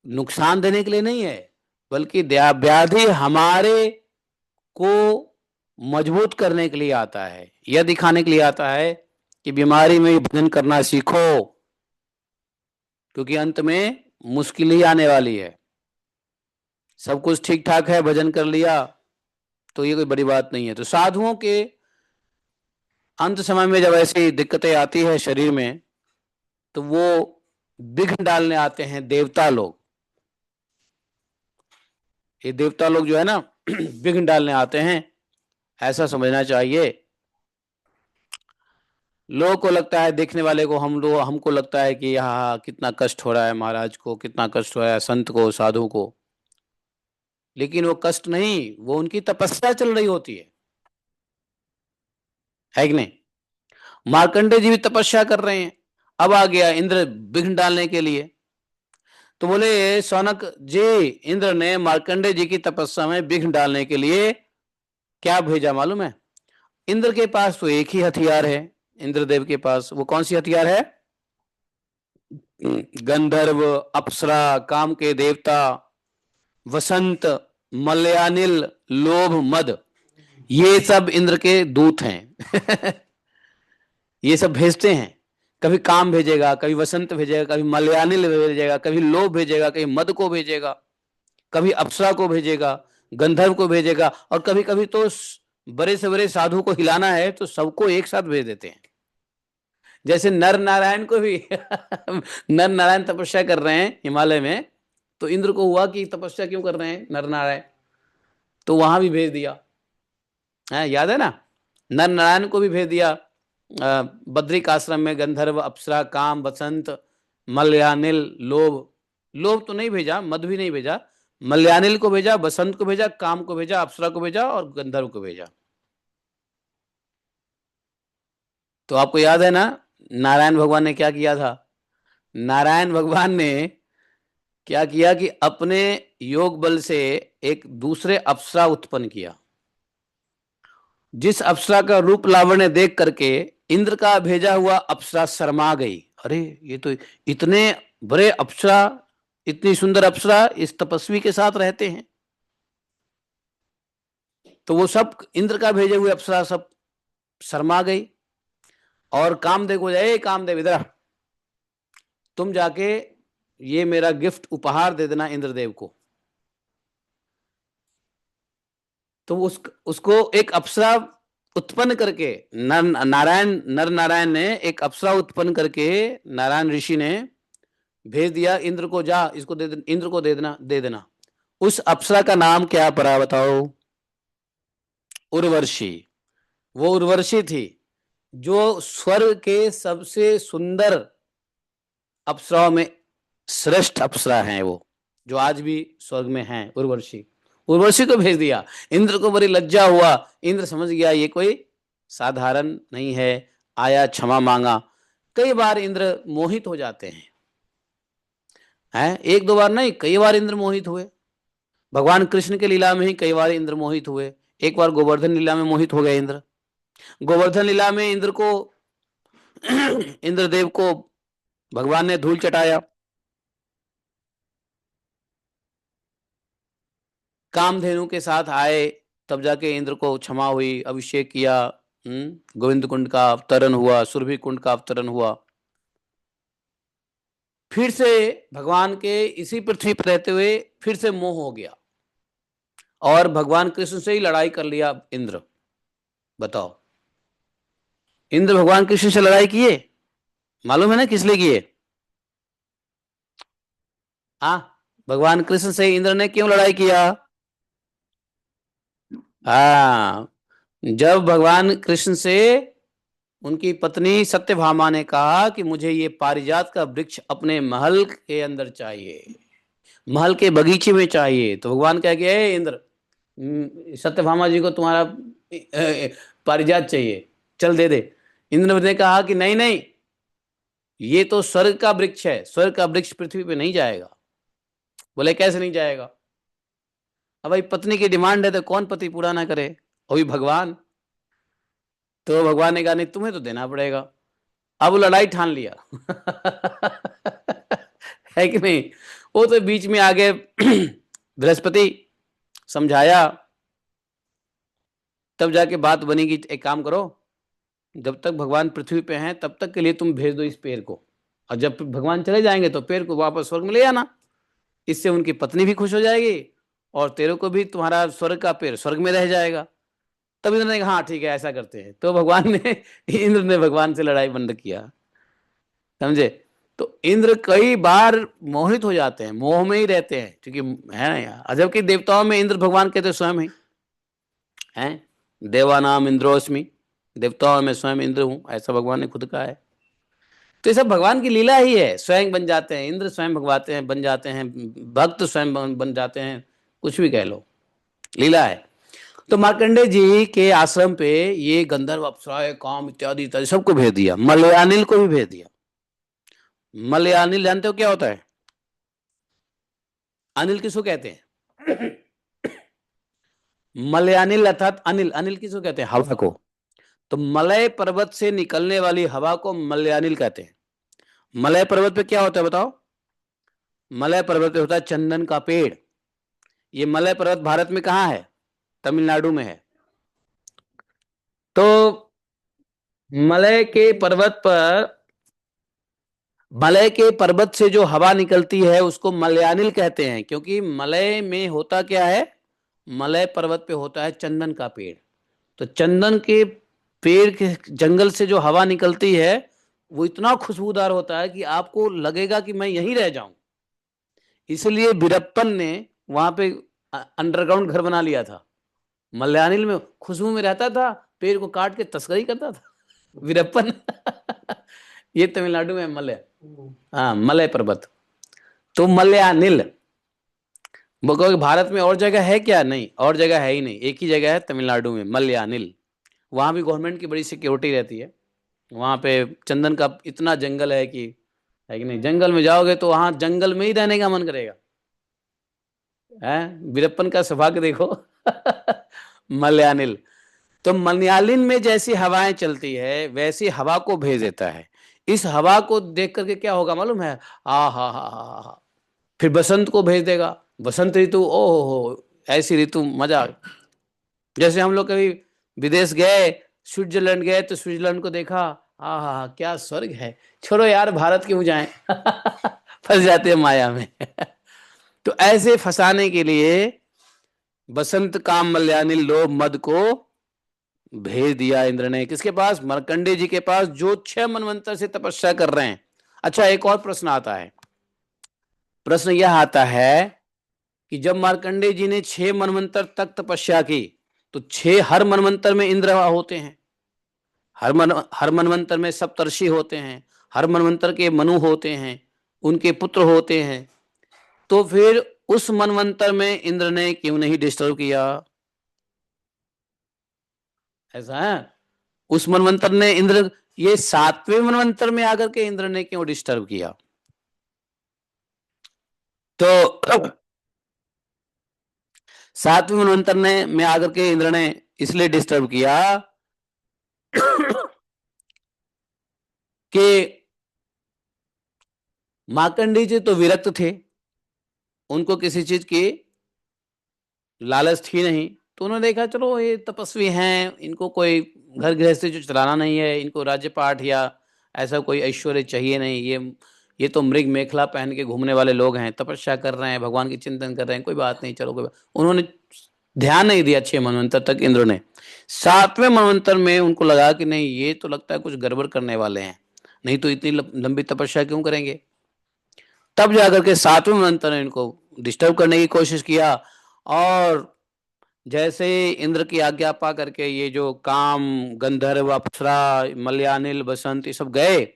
नुकसान देने के लिए नहीं है, बल्कि व्याधि हमारे को मजबूत करने के लिए आता है, यह दिखाने के लिए आता है कि बीमारी में भजन करना सीखो, क्योंकि अंत में मुश्किल ही आने वाली है। सब कुछ ठीक ठाक है, भजन कर लिया तो ये कोई बड़ी बात नहीं है। तो साधुओं के अंत समय में जब ऐसी दिक्कतें आती है शरीर में, तो वो विघ्न डालने आते हैं देवता लोग। ये देवता लोग जो है ना विघ्न डालने आते हैं, ऐसा समझना चाहिए। लोगों को लगता है, देखने वाले को, हमको लगता है कि यहाँ कितना कष्ट हो रहा है महाराज को, कितना कष्ट हो रहा है संत को, साधु को। लेकिन वो कष्ट नहीं, वो उनकी तपस्या चल रही होती है कि नहीं। मार्कंडे जी भी तपस्या कर रहे हैं, अब आ गया इंद्र विघ्न डालने के लिए। तो बोले सौनक जी, इंद्र ने मार्कंडे जी की तपस्या में विघ्न डालने के लिए क्या भेजा मालूम है? इंद्र के पास तो एक ही हथियार है, इंद्रदेव के पास। वो कौन सी हथियार है? गंधर्व, अप्सरा, काम के देवता, वसंत, मलयानिल, लोभ, मद, ये सब इंद्र के दूत हैं। ये सब भेजते हैं। कभी काम भेजेगा, कभी वसंत भेजेगा, कभी मलयानिल भेजेगा, कभी लोभ भेजेगा, कभी मद को भेजेगा, कभी अप्सरा को भेजेगा, गंधर्व को भेजेगा, और कभी कभी तो बड़े से बड़े साधु को हिलाना है तो सबको एक साथ भेज देते हैं। जैसे नर नारायण को भी नर नारायण तपस्या कर रहे हैं हिमालय में, तो इंद्र को हुआ कि तपस्या क्यों कर रहे हैं नर नारायण, तो वहां भी भेज दिया है, याद है ना। नर नारायण को भी भेज दिया बद्रिक आश्रम में। गंधर्व, अप्सरा, काम, बसंत, मलयानिल, लोभ, लोभ तो नहीं भेजा, मद भी नहीं भेजा, मलयानिल को भेजा, बसंत को भेजा, काम को भेजा, अप्सरा को भेजा और गंधर्व को भेजा। तो आपको याद है ना नारायण भगवान ने क्या किया था? नारायण भगवान ने क्या किया कि अपने योग बल से एक दूसरे अप्सरा उत्पन्न किया, जिस अप्सरा का रूप लावण्य देख करके इंद्र का भेजा हुआ अप्सरा शर्मा गई। अरे ये तो इतने बड़े अप्सरा, इतनी सुंदर अप्सरा इस तपस्वी के साथ रहते हैं। तो वो सब इंद्र का भेजे हुए अप्सरा सब शर्मा गई, और कामदेव को जाए, कामदेव इधर, तुम जाके ये मेरा गिफ्ट उपहार दे देना इंद्रदेव को। तो उसको एक अप्सरा उत्पन्न करके नर नारायण ने एक अप्सरा उत्पन्न करके नारायण ऋषि ने भेज दिया इंद्र को, जा इसको दे, इंद्र को दे देना। उस अप्सरा का नाम क्या पड़ा बताओ? उर्वशी। वो उर्वशी थी जो स्वर्ग के सबसे सुंदर अप्सराओं में श्रेष्ठ अप्सरा है, वो जो आज भी स्वर्ग में है, उर्वशी। उर्वशी को भेज दिया। इंद्र को बड़ी लज्जा हुआ, इंद्र समझ गया ये कोई साधारण नहीं है, आया क्षमा मांगा। कई बार इंद्र मोहित हो जाते हैं, एक दो बार नहीं, कई बार इंद्र मोहित हुए। भगवान कृष्ण के लीला में ही कई बार इंद्र मोहित हुए। एक बार गोवर्धन लीला में मोहित हो गए इंद्र। गोवर्धन लीला में इंद्र को इंद्रदेव को भगवान ने धूल चटाया। कामधेनु के साथ आए, तब जाके इंद्र को क्षमा हुई, अभिषेक किया। गोविंद कुंड का अवतरण हुआ, सुरभि कुंड का अवतरण हुआ। फिर से भगवान के इसी पृथ्वी पर रहते हुए फिर से मोह हो गया, और भगवान कृष्ण से ही लड़ाई कर लिया इंद्र। बताओ, इंद्र भगवान कृष्ण से लड़ाई किए? मालूम है ना किस लिए किए? हाँ, भगवान कृष्ण से इंद्र ने क्यों लड़ाई किया? हाँ, जब भगवान कृष्ण से उनकी पत्नी सत्यभामा ने कहा कि मुझे ये पारिजात का वृक्ष अपने महल के अंदर चाहिए, महल के बगीचे में चाहिए, तो भगवान कह गया, इंद्र, सत्यभामा जी को तुम्हारा पारिजात चाहिए, चल दे दे। इंद्र ने कहा कि नहीं नहीं, ये तो स्वर्ग का वृक्ष है, स्वर्ग का वृक्ष पृथ्वी पे नहीं जाएगा। बोले कैसे नहीं जाएगा? अब भाई पत्नी की डिमांड है तो कौन पति पूरा ना करे, अभी भगवान। तो भगवान ने कहा नहीं, तुम्हें तो देना पड़ेगा। अब वो लड़ाई ठान लिया। है कि नहीं? वो तो बीच में आ गए बृहस्पति समझाया, तब जाके बात बनी कि एक काम करो, जब तक भगवान पृथ्वी पे हैं तब तक के लिए तुम भेज दो इस पेड़ को, और जब भगवान चले जाएंगे तो पेड़ को वापस स्वर्ग में ले आना। इससे उनकी पत्नी भी खुश हो जाएगी और तेरे को भी तुम्हारा स्वर्ग का पेड़ स्वर्ग में रह जाएगा। तब इंद्र ने कहा हाँ ठीक है ऐसा करते हैं। तो भगवान ने इंद्र ने भगवान से लड़ाई बंद किया, समझे। तो इंद्र कई बार मोहित हो जाते हैं, मोह में ही रहते हैं, क्योंकि है ना यार, अजब कि देवताओं में इंद्र भगवान कहते स्वयं ही हैं, देवानाम इंद्रोस्मि, देवताओं में स्वयं इंद्र हूं, ऐसा भगवान ने खुद कहा है। तो ये सब भगवान की लीला ही है, स्वयं बन जाते हैं इंद्र, स्वयं भगवाते हैं बन जाते हैं भक्त, स्वयं बन जाते हैं, कुछ भी कह लो, लीला है। तो मार्कंडे जी के आश्रम पे ये गंधर्व अप्सराएं काम इत्यादि इत्यादि सबको भेज दिया, मलयानिल को भी भेज दिया। मलयानिल जानते हो क्या होता है? अनिल किसको कहते हैं? मलयानिल अर्थात अनिल, अनिल किसको कहते हैं? हवा को। तो मलय पर्वत से निकलने वाली हवा को मलयानिल कहते हैं। मलय पर्वत पे क्या होता है बताओ? मलय पर्वत पे होता है चंदन का पेड़। ये मलय पर्वत भारत में कहाँ है? तमिलनाडु में है। तो मलय के पर्वत पर, मलय के पर्वत से जो हवा निकलती है उसको मलयानिल कहते हैं, क्योंकि मलय में होता क्या है, मलय पर्वत पे होता है चंदन का पेड़। तो चंदन के पेड़ के जंगल से जो हवा निकलती है वो इतना खुशबूदार होता है कि आपको लगेगा कि मैं यहीं रह जाऊं। इसलिए वीरप्पन ने वहां पे अंडरग्राउंड घर बना लिया था। मलयानिल में खुशबू में रहता था, पेड़ को काट के तस्करी करता था वीरप्पन। ये तमिलनाडु में मलय, हाँ मलय पर्वत। तो मलयानिल, वो कहोगे भारत में और जगह है क्या? नहीं, और जगह है ही नहीं, एक ही जगह है तमिलनाडु में, मलयानिल। वहां भी गवर्नमेंट की बड़ी सिक्योरिटी रहती है। वहां पे चंदन का इतना जंगल है कि नहीं? जंगल में जाओगे तो वहां जंगल में ही रहने का मन करेगा। है वीरप्पन का सौभाग्य देखो। मलयानिल। तो मलयालिन में जैसी हवाएं चलती है वैसी हवा को भेज देता है। इस हवा को देख करके क्या होगा मालूम है? आ हा। फिर बसंत को भेज देगा, बसंत ऋतु, ओ हो, ऐसी ऋतु मजा। जैसे हम लोग कभी विदेश गए, स्विट्जरलैंड गए तो स्विट्जरलैंड को देखा, आ क्या स्वर्ग है, छोड़ो यार भारत क्यों जाएं। फंस जाते हैं माया में। तो ऐसे फंसाने के लिए बसंत काम मलयानिल लोभ मद को भेज दिया इंद्र ने, किसके पास? मार्कंडे जी के पास, जो 6 मनवंतर से तपस्या कर रहे हैं। अच्छा एक और प्रश्न आता है, प्रश्न यह आता है कि जब मार्कंडे जी ने 6 मनवंतर तक तपस्या की तो हर मनवंतर में इंद्र होते हैं, हर मनवंतर में सप्तर्षि होते हैं, हर मनवंतर के मनु होते हैं, उनके पुत्र होते हैं। तो फिर उस मनवंतर में इंद्र ने क्यों नहीं डिस्टर्ब किया? ऐसा है, उस मनवंतर ने इंद्र, ये 7वें मनवंतर में आकर के इंद्र ने क्यों डिस्टर्ब किया? तो 7वें मनवंतर ने में आकर के इंद्र ने इसलिए डिस्टर्ब किया कि मार्कंडेय जी तो विरक्त थे, उनको किसी चीज की लालच थी नहीं। तो उन्होंने देखा चलो ये तपस्वी हैं, इनको कोई घर गृहस्थी जो चलाना नहीं है, इनको राज्य पाठ या ऐसा कोई ऐश्वर्य चाहिए नहीं, ये तो मृग मेखला पहन के घूमने वाले लोग हैं, तपस्या कर रहे हैं, भगवान की चिंतन कर रहे हैं, कोई बात नहीं, चलो कोई बात। उन्होंने ध्यान नहीं दिया 6 मनवंतर तक इंद्र ने। 7वें मनवंतर में उनको लगा कि नहीं ये तो लगता है कुछ गड़बड़ करने वाले हैं, नहीं तो इतनी लंबी तपस्या क्यों करेंगे। तब जाकर के 7वें मनवंतर ने इनको डिस्टर्ब करने की कोशिश किया। और जैसे इंद्र की आज्ञा पा करके ये जो काम, गंधर्व, अप्सरा, मलयानिल, बसंत, ये सब गए।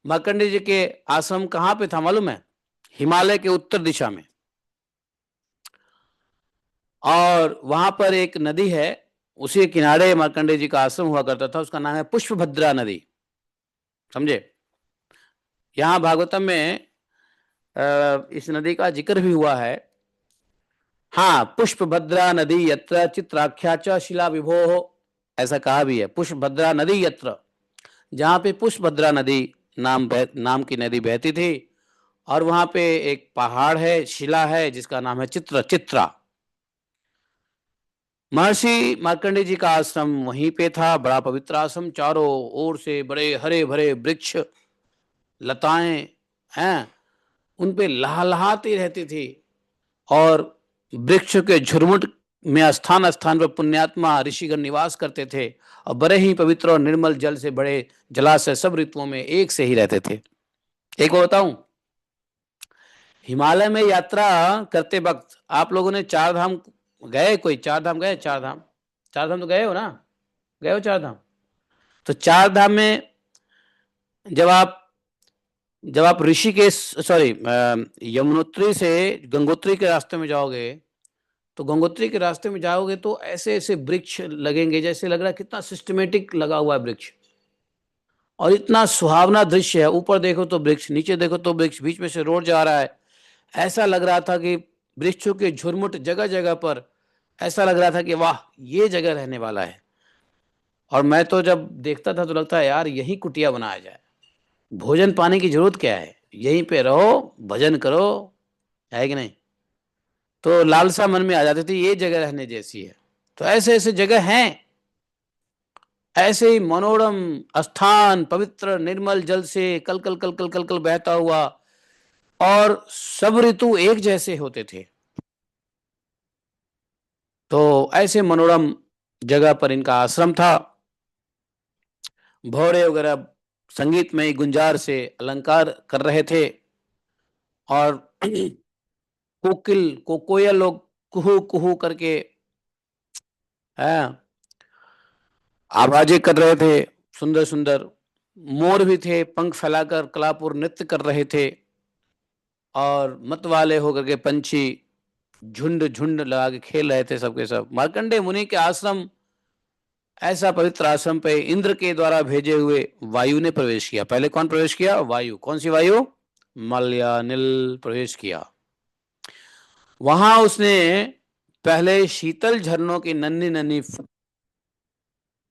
मार्कंडेय जी के आश्रम कहाँ पे था मालूम है? हिमालय के उत्तर दिशा में। और वहां पर एक नदी है, उसी के किनारे मार्कंडेय जी का आश्रम हुआ करता था, उसका नाम है पुष्पभद्रा नदी, समझे। यहाँ भागवतम में इस नदी का जिक्र भी हुआ है। हाँ, पुष्पभद्रा नदी यत्र चित्राख्या च शिला विभो, ऐसा कहा भी है, पुष्पभद्रा नदी यत्र, जहां पे पुष्पभद्रा नदी नाम की नदी बहती थी। और वहां पे एक पहाड़ है, शिला है, जिसका नाम है चित्रा। महर्षि मार्कंडे जी का आश्रम वहीं पे था, बड़ा पवित्र आश्रम, चारों ओर से बड़े हरे भरे वृक्ष, लताएं हैं, उन पे लहलहाती रहती थी। और वृक्ष के झुरमुट में स्थान स्थान पर पुण्यात्मा ऋषिगण निवास करते थे, और बड़े ही पवित्र और निर्मल जल से बड़े जलाशय सब ऋतुओं में एक से ही रहते थे। एक और बताऊं, हिमालय में यात्रा करते वक्त आप लोगों ने चार धाम गए? कोई चार धाम गए? चार धाम, चार धाम तो गए हो ना? गए हो चार धाम? तो चार धाम में जब आप जब आप ऋषिकेश, सॉरी, यमुनोत्री से गंगोत्री के रास्ते में जाओगे, तो गंगोत्री के रास्ते में जाओगे तो ऐसे ऐसे वृक्ष लगेंगे, जैसे लग रहा है कितना सिस्टमेटिक लगा हुआ है वृक्ष, और इतना सुहावना दृश्य है। ऊपर देखो तो वृक्ष, नीचे देखो तो वृक्ष, बीच में से रोड जा रहा है। ऐसा लग रहा था कि वृक्षों के झुरमुट जगह जगह पर, ऐसा लग रहा था कि वाह, ये जगह रहने वाला है। और मैं तो जब देखता था तो लगता है यार यहीं कुटिया बनाया जाए, भोजन पानी की जरूरत क्या है, यहीं पे रहो, भजन करो, है कि नहीं? तो लालसा मन में आ जाती थी, ये जगह रहने जैसी है। तो ऐसे ऐसे जगह हैं, ऐसे ही मनोरम स्थान, पवित्र निर्मल जल से कल कल कल कल कल कल बहता हुआ, और सब ऋतु एक जैसे होते थे। तो ऐसे मनोरम जगह पर इनका आश्रम था। भौरे वगैरह संगीतमय गुंजार से अलंकार कर रहे थे, और कोयल लोग कुहू कुहू करके, है, आवाजें कर रहे थे, सुंदर सुंदर। मोर भी थे, पंख फैलाकर कलापुर नृत्य कर रहे थे। और मत वाले होकर के पंछी झुंड झुंड लगा के खेल रहे थे, सबके सब। मार्कंडे मुनि के आश्रम, ऐसा पवित्र आश्रम पे इंद्र के द्वारा भेजे हुए वायु ने प्रवेश किया। पहले कौन प्रवेश किया? वायु। कौन सी वायु? मलयानिल प्रवेश किया। वहां उसने पहले शीतल झरनों की नन्ही नन्ही,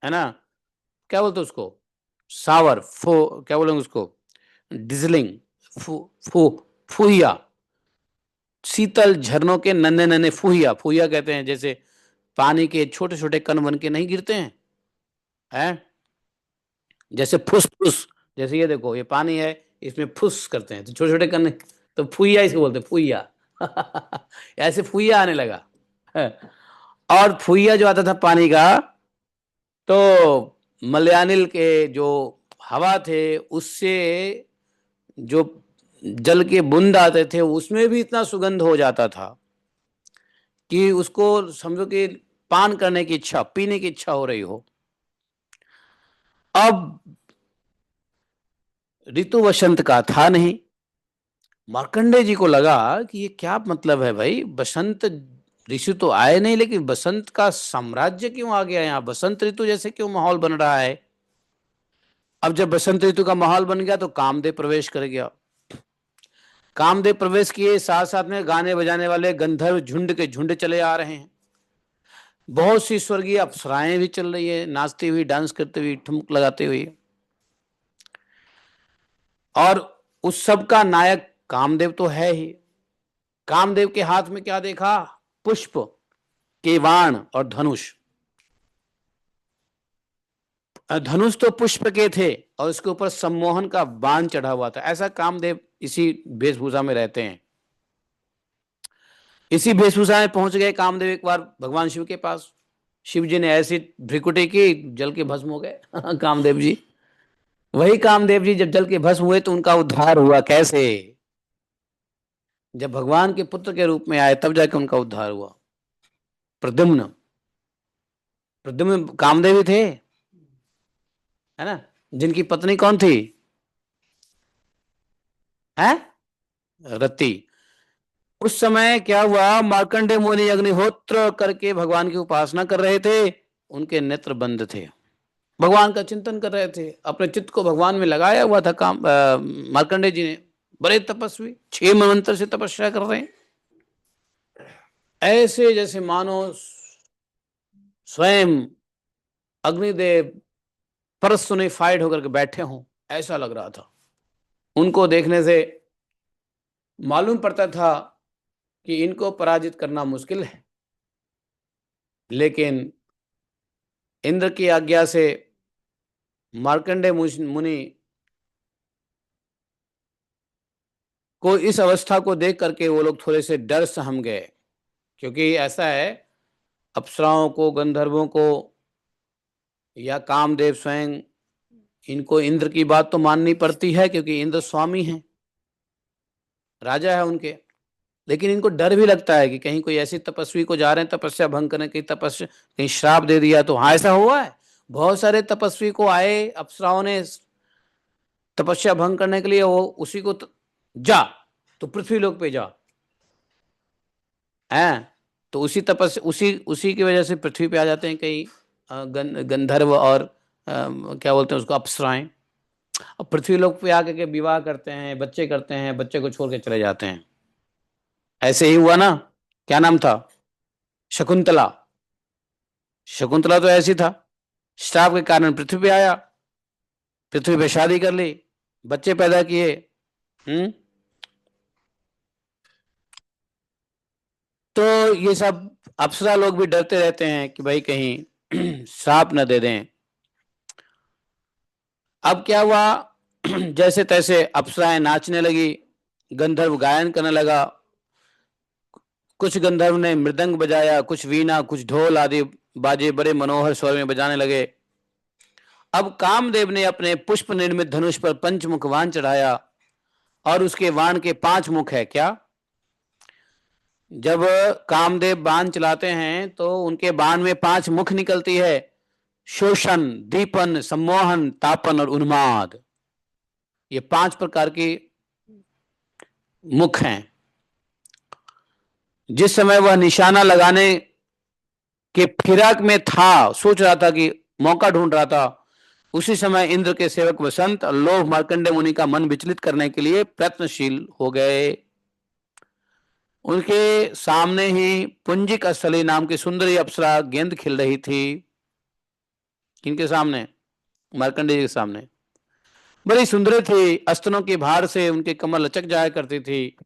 है ना, क्या बोलते उसको, सावर फो, क्या बोलेंगे उसको, डिजलिंग, फू फू फुहिया, शीतल झरनों के नन्हे नन्हे फुहिया, फुहिया कहते हैं जैसे पानी के छोटे छोटे कण बन के नहीं गिरते हैं, हैं, जैसे फुस फुस, जैसे ये देखो, ये पानी है, इसमें फुस करते हैं तो छोटे छोटे कण, तो फुहिया इसको बोलते हैं, फुहिया। ऐसे फुहिया आने लगा। और फुहिया जो आता था पानी का, तो मलयानिल के जो हवा थे उससे जो जल के बूंद आते थे, उसमें भी इतना सुगंध हो जाता था कि उसको समझो कि पान करने की इच्छा, पीने की इच्छा हो रही हो। अब ऋतु वसंत का था नहीं। मार्कंडे जी को लगा कि ये क्या मतलब है भाई, बसंत ऋतु तो आए नहीं, लेकिन बसंत का साम्राज्य क्यों आ गया यहाँ, बसंत ऋतु जैसे क्यों माहौल बन रहा है। अब जब बसंत ऋतु का माहौल बन गया तो कामदेव प्रवेश कर गया। कामदेव प्रवेश किए, साथ साथ में गाने बजाने वाले गंधर्व झुंड के झुंड चले आ रहे हैं। बहुत सी स्वर्गीय अप्सराएं भी चल रही है, नाचती हुई, डांस करते हुई, ठुमक लगाते हुए। और उस सब का नायक कामदेव तो है ही। कामदेव के हाथ में क्या देखा? पुष्प के बाण और धनुष। धनुष तो पुष्प के थे, और उसके ऊपर सम्मोहन का बाण चढ़ा हुआ था। ऐसा कामदेव इसी वेशभूषा में रहते हैं। इसी वेशभूषा में पहुंच गए कामदेव एक बार भगवान शिव के पास। शिव जी ने ऐसी भ्रिकुटी की, जल के भस्म हो गए। कामदेव जी, वही कामदेव जी जब जल के भस्म हुए तो उनका उद्धार हुआ कैसे? जब भगवान के पुत्र के रूप में आए तब जाके उनका उद्धार हुआ। प्रद्युम्न, प्रद्युम्न कामदेव ही थे, है ना, जिनकी पत्नी कौन थी? है रति। उस समय क्या हुआ, मार्कंडे मुनि अग्निहोत्र करके भगवान की उपासना कर रहे थे। उनके नेत्र बंद थे, भगवान का चिंतन कर रहे थे, अपने चित्त को भगवान में लगाया हुआ था। मार्कंडे जी ने, बड़े तपस्वी, 6 मंत्र से तपस्या कर रहे हैं, ऐसे जैसे मानो स्वयं अग्निदेव परसोनिफाइड होकर के बैठे हों, ऐसा लग रहा था। उनको देखने से मालूम पड़ता था कि इनको पराजित करना मुश्किल है, लेकिन इंद्र की आज्ञा से मार्कंडेय मुनि को इस अवस्था को देख करके वो लोग थोड़े से डर सहम गए। क्योंकि ऐसा है, अप्सराओं को, गंधर्वों को या कामदेव स्वयं, इनको इंद्र की बात तो माननी पड़ती है, क्योंकि इंद्र स्वामी हैं, राजा है उनके। लेकिन इनको डर भी लगता है कि कहीं कोई ऐसी तपस्वी को जा रहे हैं तपस्या भंग करने की, तपस्या कहीं श्राप दे दिया तो। हाँ, ऐसा हुआ है, बहुत सारे तपस्वी को आए अप्सराओं ने तपस्या भंग करने के लिए, वो उसी को जा, तो पृथ्वी लोक पे जा है, तो उसी तपस्या उसी उसी की वजह से पृथ्वी पे आ जाते हैं कई गंधर्व और क्या बोलते हैं उसको, अप्सराएं। अब पृथ्वी लोक पे आकर के विवाह करते हैं, बच्चे करते हैं, बच्चे को छोड़ के चले जाते हैं। ऐसे ही हुआ ना, क्या नाम था, शकुंतला। शकुंतला तो ऐसी था, श्राप के कारण पृथ्वी पे आया, पृथ्वी पे शादी कर ली, बच्चे पैदा किए। तो ये सब अप्सरा लोग भी डरते रहते हैं कि भाई कहीं श्राप न दे दें। अब क्या हुआ, जैसे तैसे अप्सराएं नाचने लगी, गंधर्व गायन करने लगा। कुछ गंधर्व ने मृदंग बजाया, कुछ वीणा, कुछ ढोल आदि बाजे बड़े मनोहर स्वर में बजाने लगे। अब कामदेव ने अपने पुष्प निर्मित धनुष पर पंचमुख वाण चढ़ाया, और उसके वाण के 5 मुख है। क्या, जब कामदेव बाण चलाते हैं तो उनके बाण में 5 मुख निकलती है, शोषण, दीपन, सम्मोहन, तापन और उन्माद। ये 5 प्रकार की मुख हैं। जिस समय वह निशाना लगाने के फिराक में था, सोच रहा था कि मौका ढूंढ रहा था, उसी समय इंद्र के सेवक वसंत और लोभ मार्कंडे मुनि का मन विचलित करने के लिए प्रयत्नशील हो गए। उनके सामने ही पुंजिक स्थली नाम की सुंदरी अप्सरा गेंद खिल रही थी। किनके सामने, मार्कंडे जी के सामने। बड़ी सुंदर थी, स्तनों के भार से उनके कमर लचक जाया करती थी।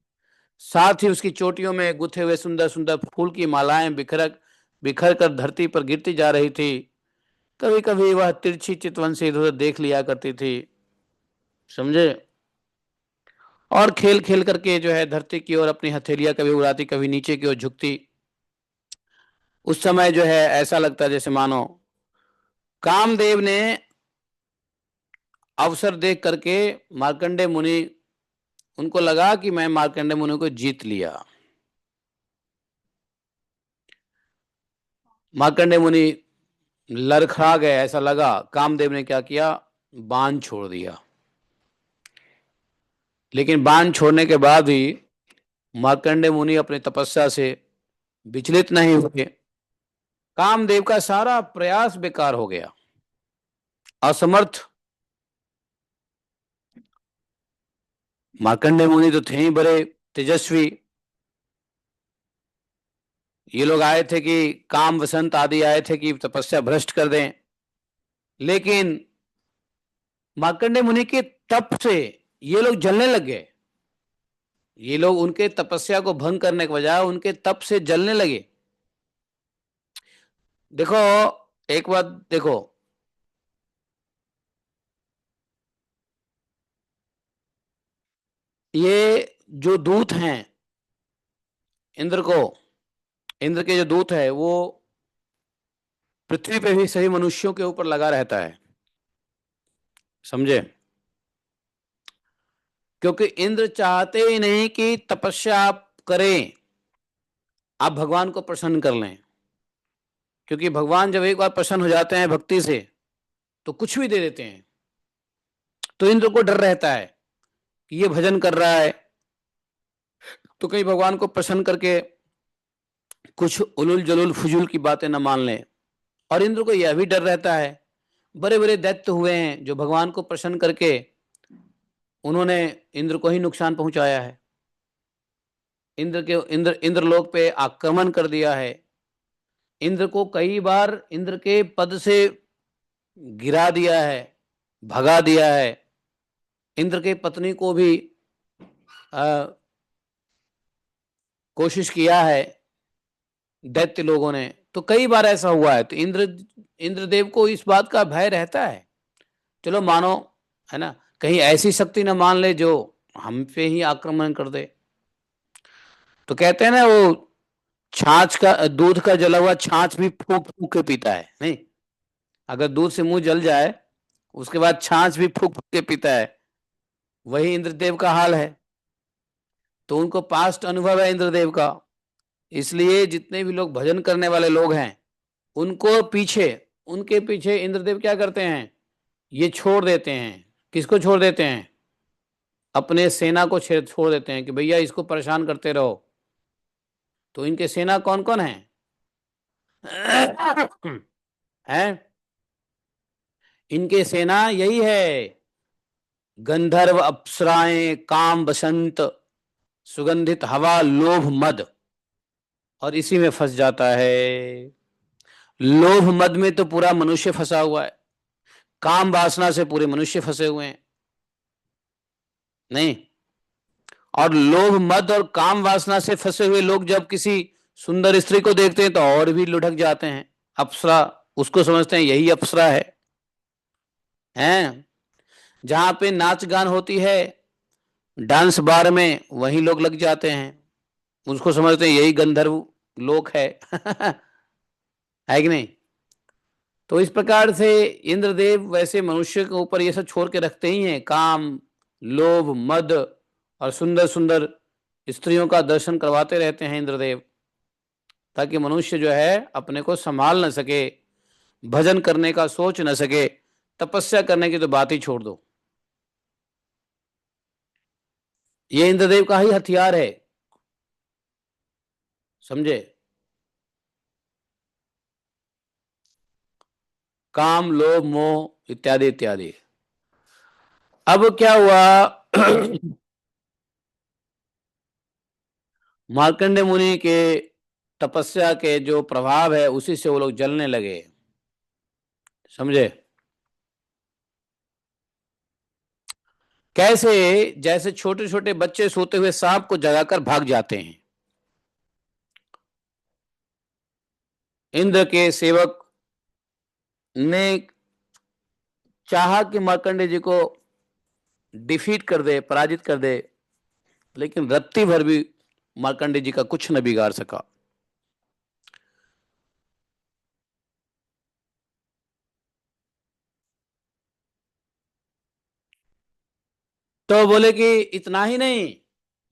साथ ही उसकी चोटियों में गुथे हुए सुंदर सुंदर फूल की मालाएं बिखर बिखर कर धरती पर गिरती जा रही थी। कभी कभी वह तिरछी चितवन से इधर उधर देख लिया करती थी, समझे, और खेल खेल करके जो है धरती की ओर अपनी हथेलियां कभी उड़ाती, कभी नीचे की ओर झुकती। उस समय जो है ऐसा लगता जैसे मानो कामदेव ने अवसर देख करके मार्कंडे मुनि, उनको लगा कि मैं मार्कंडे मुनि को जीत लिया। मार्कंडे मुनि लड़खड़ा गए, ऐसा लगा। कामदेव ने क्या किया, बाण छोड़ दिया। लेकिन बाण छोड़ने के बाद भी मार्कंडे मुनि अपनी तपस्या से विचलित नहीं हुए। कामदेव का सारा प्रयास बेकार हो गया, असमर्थ। मार्कंडे मुनि तो थे ही बड़े तेजस्वी। ये लोग आए थे कि काम वसंत आदि आए थे कि तपस्या भ्रष्ट कर दें, लेकिन मार्कंडे मुनि के तप से ये लोग जलने लग गए। ये लोग उनके तपस्या को भंग करने के बजाय उनके तप से जलने लगे। देखो, एक बात देखो, ये जो दूत हैं इंद्र को, इंद्र के जो दूत है वो पृथ्वी पे भी सभी मनुष्यों के ऊपर लगा रहता है, समझे। क्योंकि इंद्र चाहते ही नहीं कि तपस्या आप करें, आप भगवान को प्रसन्न कर लें। क्योंकि भगवान जब एक बार प्रसन्न हो जाते हैं भक्ति से, तो कुछ भी दे देते हैं। तो इंद्र को डर रहता है कि ये भजन कर रहा है तो कहीं भगवान को प्रसन्न करके कुछ उलुल जलुल फजूल की बातें न मान लें। और इंद्र को यह भी डर रहता है, बड़े बड़े दैत्य हुए हैं जो भगवान को प्रसन्न करके उन्होंने इंद्र को ही नुकसान पहुंचाया है। इंद्रलोक पे आक्रमण कर दिया है, इंद्र को कई बार इंद्र के पद से गिरा दिया है, भगा दिया है। इंद्र के पत्नी को भी कोशिश किया है दैत्य लोगों ने, तो कई बार ऐसा हुआ है। तो इंद्रदेव को इस बात का भय रहता है, चलो मानो, है ना, कहीं ऐसी शक्ति न मान ले जो हम पे ही आक्रमण कर दे। तो कहते हैं ना, वो छाछ का, दूध का जला हुआ छाछ भी फूक फूक के पीता है, नहीं? अगर दूध से मुंह जल जाए, उसके बाद छाछ भी फूक फूक के पीता है। वही इंद्रदेव का हाल है। तो उनको पास्ट अनुभव है इंद्रदेव का, इसलिए जितने भी लोग भजन करने वाले लोग हैं, उनको पीछे, उनके पीछे इंद्रदेव क्या करते हैं, ये छोड़ देते हैं। किसको छोड़ देते हैं? अपने सेना को छोड़ देते हैं कि भैया इसको परेशान करते रहो। तो इनके सेना कौन कौन है? हैं? इनके सेना यही है, गंधर्व, अप्सराएं, काम, बसंत, सुगंधित हवा, लोभ, मद। और इसी में फंस जाता है। लोभ मद में तो पूरा मनुष्य फंसा हुआ है, काम वासना से पूरे मनुष्य फंसे हुए हैं, नहीं? और लोभ मद और काम वासना से फंसे हुए लोग जब किसी सुंदर स्त्री को देखते हैं तो और भी लुढ़क जाते हैं। अप्सरा, उसको समझते हैं यही अप्सरा है। जहां पे नाच गान होती है, डांस बार में, वहीं लोग लग जाते हैं। उसको समझते हैं यही गंधर्व लोक है। है कि नहीं? तो इस प्रकार से इंद्रदेव वैसे मनुष्य के ऊपर ये सब छोड़ के रखते ही हैं, काम, लोभ, मद और सुंदर सुंदर स्त्रियों का दर्शन करवाते रहते हैं इंद्रदेव, ताकि मनुष्य जो है अपने को संभाल न सके, भजन करने का सोच न सके, तपस्या करने की तो बात ही छोड़ दो। ये इंद्रदेव का ही हथियार है, समझे? काम, लोभ, मोह इत्यादि इत्यादि। अब क्या हुआ? मार्कंडे मुनि के तपस्या के जो प्रभाव है, उसी से वो लोग जलने लगे, समझे? कैसे? जैसे छोटे छोटे बच्चे सोते हुए सांप को जगाकर भाग जाते हैं। इंद्र के सेवक ने चाहा कि मार्कंडे जी को डिफीट कर दे, पराजित कर दे, लेकिन रत्ती भर भी मार्कंडे जी का कुछ न बिगाड़ सका। तो बोले कि इतना ही नहीं,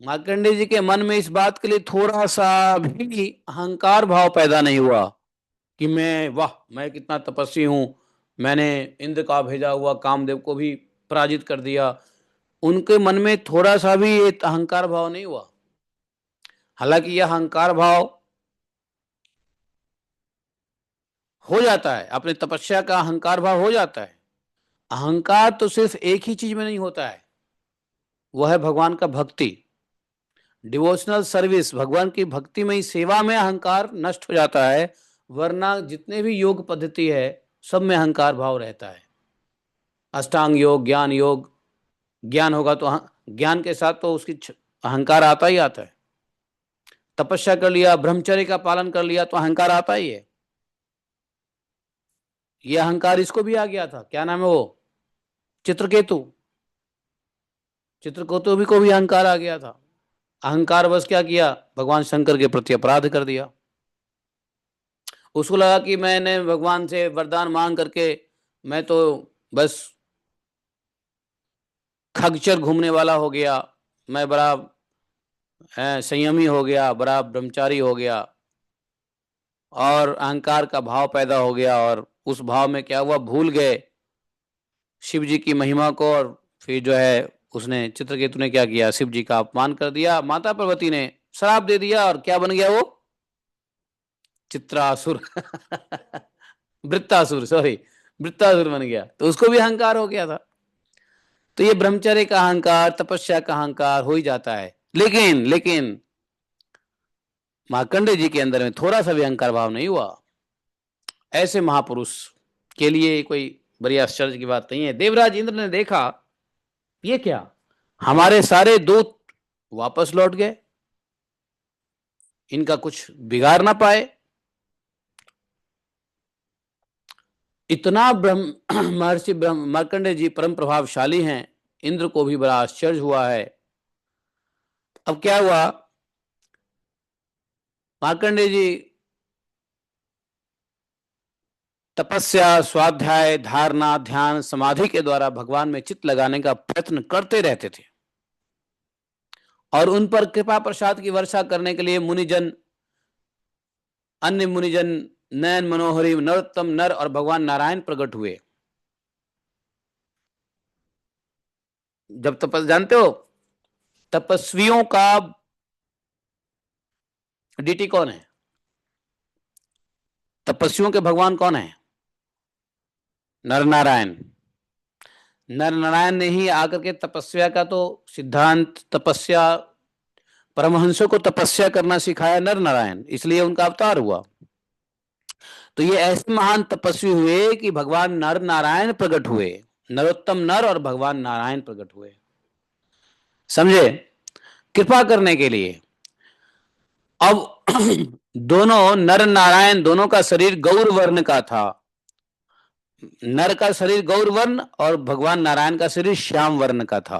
मार्कंडे जी के मन में इस बात के लिए थोड़ा सा भी अहंकार भाव पैदा नहीं हुआ कि मैं, वाह, मैं कितना तपस्वी हूं, मैंने इंद्र का भेजा हुआ कामदेव को भी पराजित कर दिया। उनके मन में थोड़ा सा भी ये अहंकार भाव नहीं हुआ। हालांकि यह अहंकार भाव हो जाता है, अपने तपस्या का अहंकार भाव हो जाता है। अहंकार तो सिर्फ एक ही चीज में नहीं होता है, वह है भगवान का भक्ति, डिवोशनल सर्विस, भगवान की भक्तिमय सेवा में अहंकार नष्ट हो जाता है। वरना जितने भी योग पद्धति है, सब में अहंकार भाव रहता है। अष्टांग योग, ज्ञान योग, ज्ञान होगा तो ज्ञान के साथ तो उसकी अहंकार आता ही आता है। तपस्या कर लिया, ब्रह्मचर्य का पालन कर लिया, तो अहंकार आता ही है। ये अहंकार इसको भी आ गया था, क्या नाम है वो, चित्रकेतु। चित्रकेतु भी को भी अहंकार आ गया था। अहंकार बस क्या किया, भगवान शंकर के प्रति अपराध कर दिया। उसको लगा कि मैंने भगवान से वरदान मांग करके मैं तो बस खगचर घूमने वाला हो गया, मैं बड़ा संयमी हो गया, बड़ा ब्रह्मचारी हो गया, और अहंकार का भाव पैदा हो गया। और उस भाव में क्या हुआ, भूल गए शिव जी की महिमा को। और फिर जो है उसने, चित्रकेतु ने क्या किया, शिव जी का अपमान कर दिया। माता पार्वती ने श्राप दे दिया, और क्या बन गया वो, चित्रासुर। वृत्तासुर, सॉरी, वृत्तासुर बन गया। तो उसको भी अहंकार हो गया था। तो ये ब्रह्मचर्य का अहंकार, तपस्या का अहंकार हो ही जाता है। लेकिन लेकिन मार्कंडे जी के अंदर में थोड़ा सा भी अहंकार भाव नहीं हुआ। ऐसे महापुरुष के लिए कोई बड़ी आश्चर्य की बात नहीं है। देवराज इंद्र ने देखा, ये क्या, हमारे सारे दूत वापस लौट गए। इनका कुछ बिगाड़ ना पाए। इतना ब्रह्म महर्षि ब्रह्म मार्कंडेय जी परम प्रभावशाली हैं, इंद्र को भी बड़ा आश्चर्य हुआ है। अब क्या हुआ, मार्कंडेय जी तपस्या, स्वाध्याय, धारणा, ध्यान, समाधि के द्वारा भगवान में चित्त लगाने का प्रयत्न करते रहते थे, और उन पर कृपा प्रसाद की वर्षा करने के लिए मुनिजन, अन्य मुनिजन, नयन मनोहरी नरोत्तम नर और भगवान नारायण प्रकट हुए। जब तपस जानते हो तपस्वियों का डीटी कौन है? तपस्वियों के भगवान कौन है? नर नारायण। नर नारायण ने ही आकर के तपस्या का तो सिद्धांत, तपस्या, परमहंसों को तपस्या करना सिखाया नर नारायण, इसलिए उनका अवतार हुआ। तो ये ऐसे महान तपस्वी हुए कि भगवान नर नारायण प्रकट हुए, नरोत्तम नर और भगवान नारायण प्रकट हुए, समझे, कृपा करने के लिए। अब दोनों नर नारायण दोनों का शरीर गौर वर्ण का था। नर का शरीर गौर वर्ण और भगवान नारायण का शरीर श्याम वर्ण का था।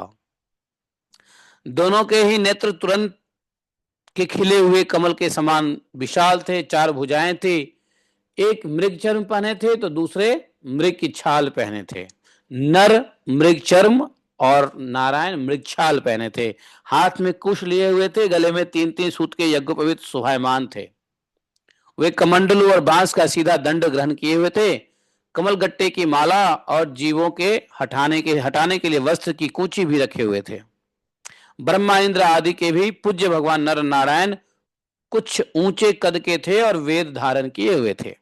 दोनों के ही नेत्र तुरंत के खिले हुए कमल के समान विशाल थे, चार भुजाएं थी। एक मृग चर्म पहने थे तो दूसरे मृग की छाल पहने थे। नर मृग चर्म और नारायण मृग छाल पहने थे। हाथ में कुश लिए हुए थे, गले में तीन तीन सूत के यज्ञोपवीत शोभायमान थे। वे कमंडलू और बांस का सीधा दंड ग्रहण किए हुए थे। कमल गट्टे की माला और जीवों के हटाने के लिए वस्त्र की कूची भी रखे हुए थे। ब्रह्मा इंद्र आदि के भी पूज्य भगवान नर नारायण कुछ ऊंचे कद के थे और वेद धारण किए हुए थे।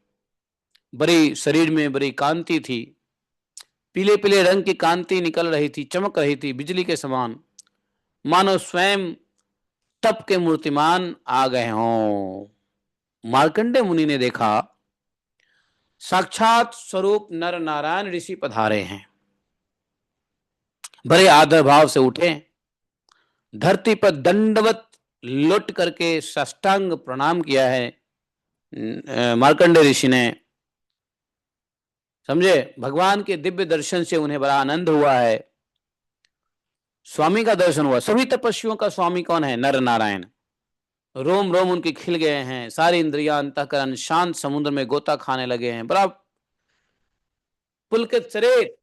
बड़ी शरीर में बड़ी कांति थी, पीले पीले रंग की कांति निकल रही थी, चमक रही थी बिजली के समान, मानो स्वयं तप के मूर्तिमान आ गए हों। मार्कंडे मुनि ने देखा साक्षात स्वरूप नर नारायण ऋषि पधारे हैं। बड़े आदर भाव से उठे, धरती पर दंडवत लुट करके साष्टांग प्रणाम किया है मार्कंडे ऋषि ने, समझे। भगवान के दिव्य दर्शन से उन्हें बड़ा आनंद हुआ है, स्वामी का दर्शन हुआ। सभी तपस्वियों का स्वामी कौन है? नर नारायण। रोम रोम उनके खिल गए हैं, सारी इंद्रियां अंतःकरण शांत समुद्र में गोता खाने लगे हैं, बड़ा पुलकित शरीर।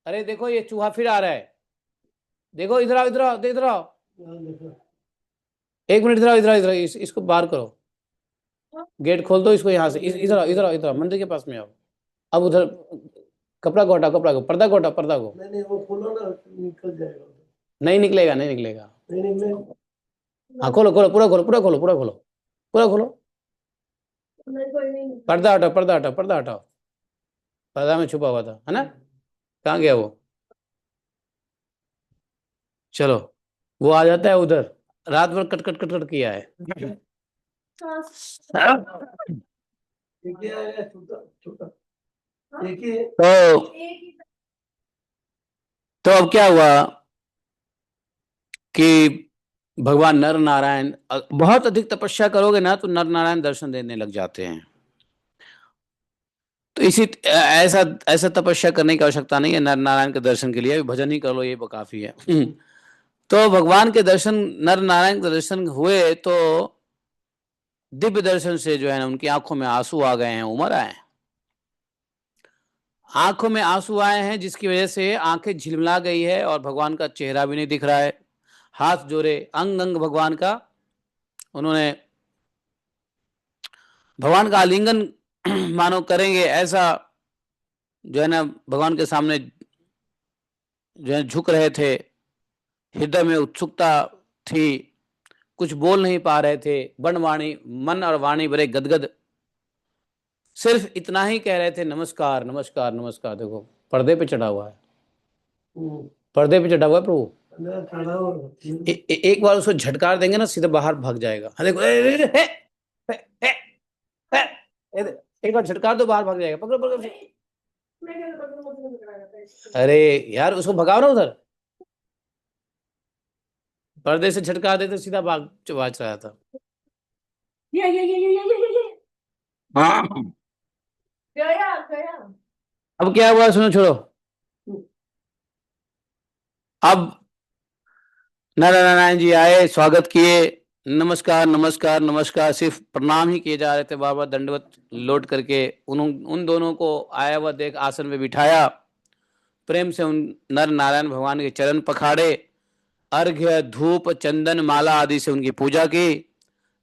अरे देखो ये चूहा फिर आ रहा है, देखो इधर आओ, इधर आओ, इधर आओ, एक मिनट, इधर आओ, इधर इधर इसको बाहर करो, गेट खोल दो इसको, यहाँ से इधर आओ, इधर आओ, इधर आओ, मंदिर के पास में आओ। अब उधर कपड़ा को हटाओ, कपड़ा को, पर्दा को हटाओ, पर्दा को। नहीं वो खोलो ना, निकल जाएगा। नहीं निकलेगा, नहीं निकलेगा। नहीं हाँ खोलो खोलो, पूरा खोलो, पूरा खोलो, पूरा खोलो, पूरा खोलो। पर्दा हटाओ, पर्दा हटाओ, पर्दा हटाओ, पर्दा में छुपा हुआ था, है ना? कहाँ गया वो? चलो, वो आ जाता है उधर, रात भर कट कट कट कट किया है। तो अब क्या हुआ कि भगवान नर नारायण, बहुत अधिक तपस्या करोगे ना तो नर नारायण दर्शन देने लग जाते हैं। तो इसी ऐसा ऐसा तपस्या करने की आवश्यकता नहीं है नर नारायण के दर्शन के लिए, भजन ही कर लो, ये काफी है। तो भगवान के दर्शन, नर नारायण के दर्शन हुए तो दिव्य दर्शन से जो है ना उनकी आंखों में आंसू आ गए हैं, उमर आए हैं, आंखों में आंसू आए हैं, जिसकी वजह से आंखें झिलमिला गई है और भगवान का चेहरा भी नहीं दिख रहा है। हाथ जोड़े, अंग अंग भगवान का उन्होंने, भगवान का आलिंगन मानो करेंगे ऐसा, जो है ना भगवान के सामने जो है झुक रहे थे। हृदय में उत्सुकता थी, कुछ बोल नहीं पा रहे थे, बनवाणी, मन और वाणी बड़े गदगद, सिर्फ इतना ही कह रहे थे, नमस्कार नमस्कार नमस्कार। देखो पर्दे पे चढ़ा हुआ है, पर्दे पे चढ़ा हुआ है प्रभु। एक बार उसको झटकार देंगे ना सीधे बाहर भाग जाएगा। हाँ देखो, एक बार झटकार दो बाहर भाग जाएगा, पकड़ो पकड़ो। अरे यार उसको भगाओ ना उधर, पर्दे से झटका देते सीधा भाग चुवा रहा था। ये हाँ। गया गया। अब क्या हुआ सुनो, छोड़ो। अब नारायण जी आए, स्वागत किए। नमस्कार नमस्कार नमस्कार सिर्फ प्रणाम ही किए जा रहे थे, बाबा दंडवत लौट करके उन उन दोनों को आया हुआ देख आसन में बिठाया, प्रेम से उन नर नारायण भगवान के चरण पखाड़े, अर्घ्य धूप चंदन माला आदि से उनकी पूजा की।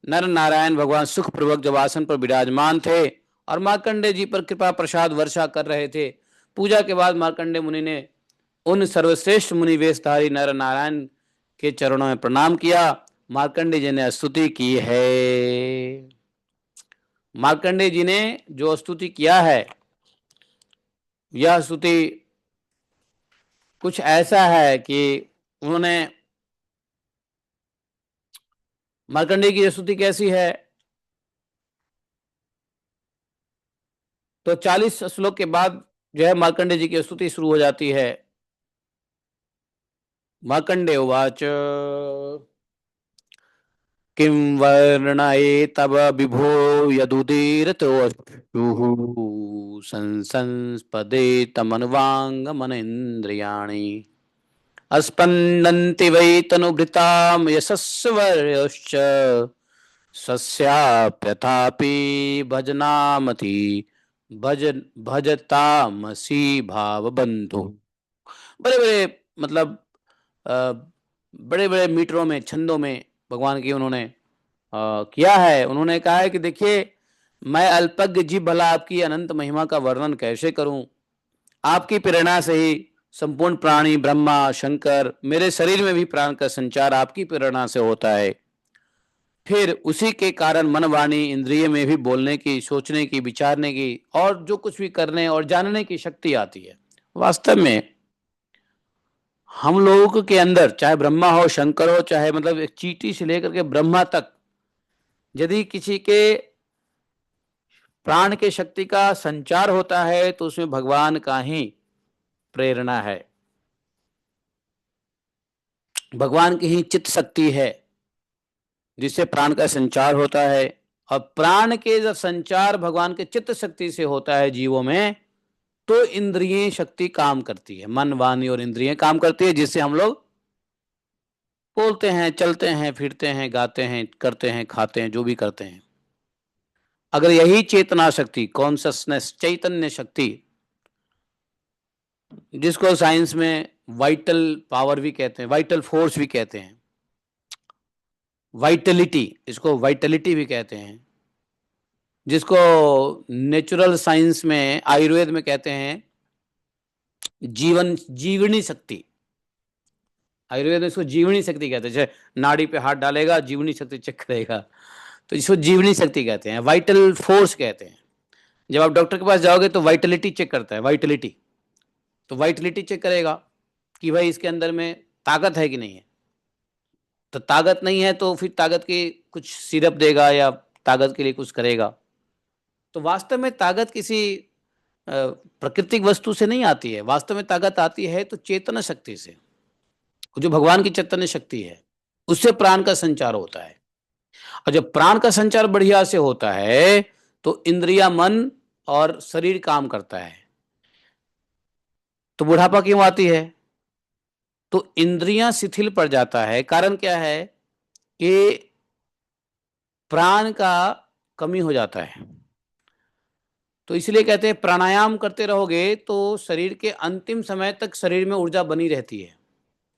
नर नारायण भगवान सुखपूर्वक जब आसन पर विराजमान थे और मार्कंडे जी पर कृपा प्रसाद वर्षा कर रहे थे, पूजा के बाद मार्कंडे मुनि ने उन सर्वश्रेष्ठ मुनि वेशधारी नर नारायण के चरणों में प्रणाम किया। मार्कंडे जी ने स्तुति की है। मार्कंडे जी ने जो स्तुति किया है, यह स्तुति कुछ ऐसा है कि उन्होंने, मार्कंडे की स्तुति कैसी है, तो 40 श्लोक के बाद जो है मार्कंडे जी की स्तुति शुरू हो जाती है। मार्कंडे उवाच किं वर्णये तव विभो यदुदीरतोऽश्रुः संसंस्पदे तमन्वाङ्गमनेन्द्रियाणि अस्पन्दन्ति वै तनुभृतां यशस्वर्यश्च स्वस्याप्यथापि भजनामति भज भजतामसि भावबन्धु। बड़े बड़े मतलब बड़े बड़े मीटरों में, छंदों में भगवान की उन्होंने किया है। उन्होंने कहा है कि देखिए, मैं अल्पज्ञ जीव भला आपकी अनंत महिमा का वर्णन कैसे करूं। आपकी प्रेरणा से ही संपूर्ण प्राणी, ब्रह्मा शंकर, मेरे शरीर में भी प्राण का संचार आपकी प्रेरणा से होता है। फिर उसी के कारण मन वाणी इंद्रिय में भी बोलने की, सोचने की, विचारने की और जो कुछ भी करने और जानने की शक्ति आती है। वास्तव में हम लोगों के अंदर, चाहे ब्रह्मा हो, शंकर हो, चाहे मतलब एक चींटी से लेकर के ब्रह्मा तक, यदि किसी के प्राण के शक्ति का संचार होता है तो उसमें भगवान का ही प्रेरणा है, भगवान की ही चित्त शक्ति है जिससे प्राण का संचार होता है। और प्राण के जब संचार भगवान के चित्त शक्ति से होता है जीवों में, तो इंद्रिय शक्ति काम करती है, मन वाणी और इंद्रिय काम करती है, जिससे हम लोग बोलते हैं, चलते हैं, फिरते हैं, गाते हैं, करते हैं, खाते हैं, जो भी करते हैं। अगर यही चेतना शक्ति, कॉन्शसनेस, चैतन्य शक्ति, जिसको साइंस में वाइटल पावर भी कहते हैं, वाइटल फोर्स भी कहते हैं, वाइटलिटी, इसको वाइटलिटी भी कहते हैं, जिसको नेचुरल साइंस में, आयुर्वेद में कहते हैं जीवन, जीवनी शक्ति। आयुर्वेद में इसको जीवनी शक्ति कहते हैं। जैसे नाड़ी पे हाथ डालेगा, जीवनी शक्ति चेक करेगा, तो इसको जीवनी शक्ति कहते हैं, वाइटल फोर्स कहते हैं। जब आप डॉक्टर के पास जाओगे तो वाइटलिटी चेक करता है, वाइटलिटी, तो वाइटलिटी चेक करेगा कि भाई इसके अंदर में ताकत है कि नहीं है। तो ताकत नहीं है तो फिर ताकत की कुछ सिरप देगा या ताकत के लिए कुछ करेगा। तो वास्तव में ताकत किसी प्राकृतिक वस्तु से नहीं आती है, वास्तव में ताकत आती है तो चेतन शक्ति से, जो भगवान की चैतन्य शक्ति है, उससे प्राण का संचार होता है। और जब प्राण का संचार बढ़िया से होता है तो इंद्रिया, मन और शरीर काम करता है। तो बुढ़ापा क्यों आती है? तो इंद्रियां शिथिल पड़ जाता है। कारण क्या है कि प्राण का कमी हो जाता है। तो इसलिए कहते हैं प्राणायाम करते रहोगे तो शरीर के अंतिम समय तक शरीर में ऊर्जा बनी रहती है।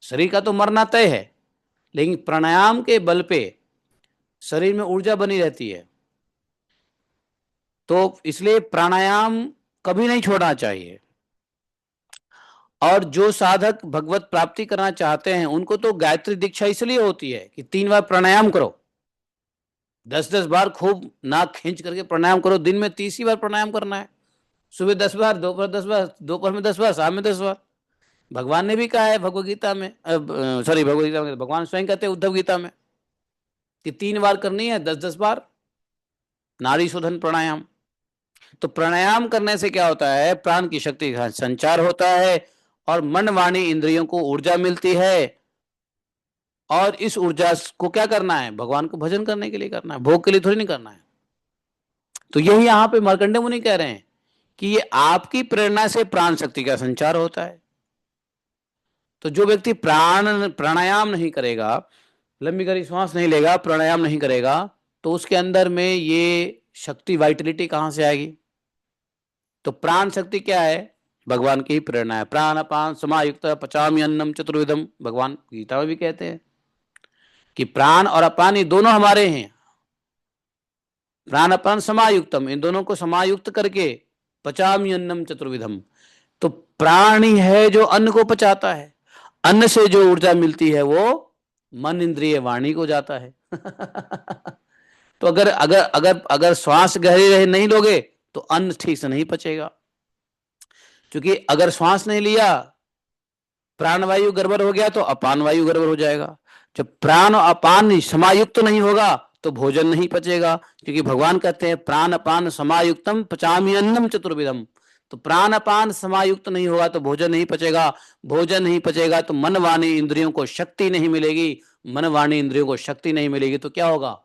शरीर का तो मरना तय है, लेकिन प्राणायाम के बल पे शरीर में ऊर्जा बनी रहती है। तो इसलिए प्राणायाम कभी नहीं छोड़ना चाहिए। और जो साधक भगवत प्राप्ति करना चाहते हैं उनको तो गायत्री दीक्षा इसलिए होती है कि 3 बार प्राणायाम करो, 10-10 बार खूब नाक खींच करके प्राणायाम करो। दिन में 30 ही बार प्राणायाम करना है। सुबह 10 बार, दोपहर 10 बार, दोपहर में 10 बार, शाम में 10 बार। भगवान ने भी कहा है भगवत गीता में, सॉरी भगवत गीता में भगवान स्वयं कहते हैं उद्धव गीता में कि 3 बार करनी है, 10-10 बार नाड़ी शोधन प्राणायाम। तो प्राणायाम करने से क्या होता है, प्राण की शक्ति का संचार होता है और मन वाणी इंद्रियों को ऊर्जा मिलती है। और इस ऊर्जा को क्या करना है, भगवान को भजन करने के लिए करना है, भोग के लिए थोड़ी नहीं करना है। तो यही यहां पे मार्कंडे मुनि कह रहे हैं कि ये आपकी प्रेरणा से प्राण शक्ति का संचार होता है। तो जो व्यक्ति प्राणायाम नहीं करेगा, लंबी गहरी सांस नहीं लेगा, प्राणायाम नहीं करेगा, तो उसके अंदर में ये शक्ति, वाइटलिटी कहां से आएगी? तो प्राण शक्ति क्या है? भगवान की ही प्रेरणा है। प्राण अपान समायुक्त पचामी अन्नम चतुर्विधम, भगवान गीता में भी कहते हैं कि प्राण और अपान ये दोनों हमारे हैं। प्राण अपान समायुक्तम, इन दोनों को समायुक्त करके पचामी अन्नम चतुर्विधम। तो प्राण ही है जो अन्न को पचाता है। अन्न से जो ऊर्जा मिलती है वो मन इंद्रिय वाणी को जाता है। तो अगर अगर अगर अगर श्वास गहरी रहे नहीं लोगे तो अन्न ठीक से नहीं पचेगा। क्योंकि अगर श्वास नहीं लिया, प्राणवायु गड़बड़ हो गया तो अपान वायु गड़बड़ हो जाएगा। जब प्राण और अपान समायुक्त नहीं होगा तो भोजन नहीं पचेगा। क्योंकि भगवान कहते हैं प्राण अपान समायुक्तम पचामी अन्नम चतुर्विधम। तो प्राण अपान समायुक्त नहीं होगा तो भोजन नहीं पचेगा। भोजन नहीं पचेगा तो मन वाणी इंद्रियों को शक्ति नहीं मिलेगी। मन वाणी इंद्रियों को शक्ति नहीं मिलेगी तो क्या होगा?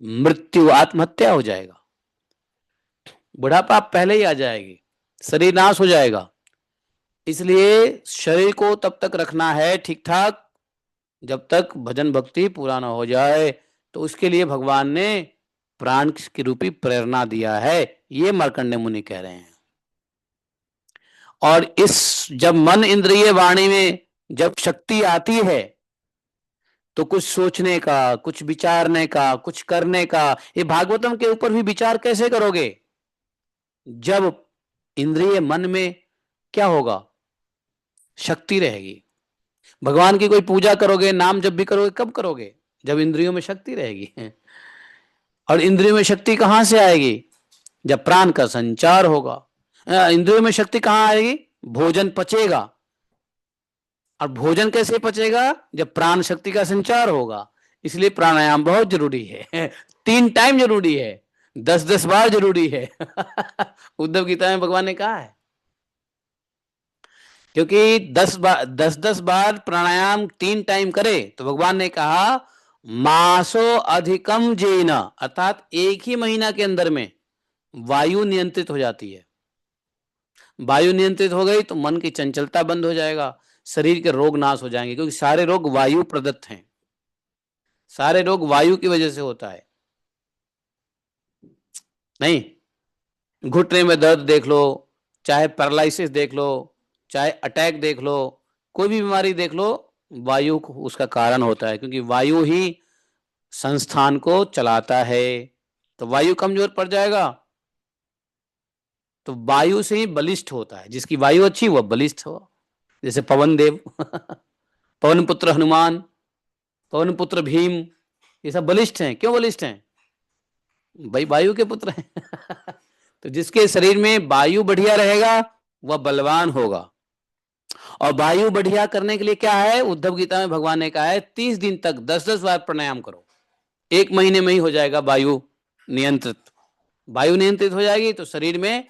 मृत्यु, आत्महत्या हो जाएगा, बुढ़ापा पहले ही आ जाएगी, शरीर नाश हो जाएगा। इसलिए शरीर को तब तक रखना है ठीक ठाक जब तक भजन भक्ति पूरा ना हो जाए। तो उसके लिए भगवान ने प्राण की रूपी प्रेरणा दिया है, ये मार्कंडेय मुनि कह रहे हैं। और इस जब मन इंद्रिय वाणी में जब शक्ति आती है तो कुछ सोचने का, कुछ विचारने का, कुछ करने का। ये भागवतम के ऊपर भी विचार कैसे करोगे जब इंद्रिय मन में क्या होगा? शक्ति रहेगी। भगवान की कोई पूजा करोगे, नाम जब भी करोगे, कब करोगे? जब इंद्रियों में शक्ति रहेगी। और इंद्रियों में शक्ति कहां से आएगी? जब प्राण का संचार होगा। इंद्रियों में शक्ति कहां आएगी? भोजन पचेगा। और भोजन कैसे पचेगा? जब प्राण शक्ति का संचार होगा। इसलिए प्राणायाम बहुत जरूरी है। 3 टाइम जरूरी है, 10-10 बार जरूरी है। उद्धव गीता में भगवान ने कहा है। क्योंकि 10-10 बार प्राणायाम 3 टाइम करे तो भगवान ने कहा मासो अधिकम जेन, अर्थात एक ही महीना के अंदर में वायु नियंत्रित हो जाती है। वायु नियंत्रित हो गई तो मन की चंचलता बंद हो जाएगा, शरीर के रोग नाश हो जाएंगे। क्योंकि सारे रोग वायु प्रदत्त हैं, सारे रोग वायु की वजह से होता है। नहीं, घुटने में दर्द देख लो, चाहे पैरालिसिस देख लो, चाहे अटैक देख लो, कोई भी बीमारी देख लो, वायु उसका कारण होता है। क्योंकि वायु ही संस्थान को चलाता है। तो वायु कमजोर पड़ जाएगा तो वायु से ही बलिष्ठ होता है। जिसकी वायु अच्छी वह बलिष्ठ हो। जैसे पवन देव, पवन पुत्र हनुमान, पवन पुत्र भीम, ये सब बलिष्ठ हैं। क्यों बलिष्ठ हैं? भाई वायु के पुत्र हैं। तो जिसके शरीर में वायु बढ़िया रहेगा वह बलवान होगा। और वायु बढ़िया करने के लिए क्या है? उद्धव गीता में भगवान ने कहा है 30 दिन तक 10-10 बार प्राणायाम करो। 1 महीने में ही हो जाएगा वायु नियंत्रित। वायु नियंत्रित हो जाएगी तो शरीर में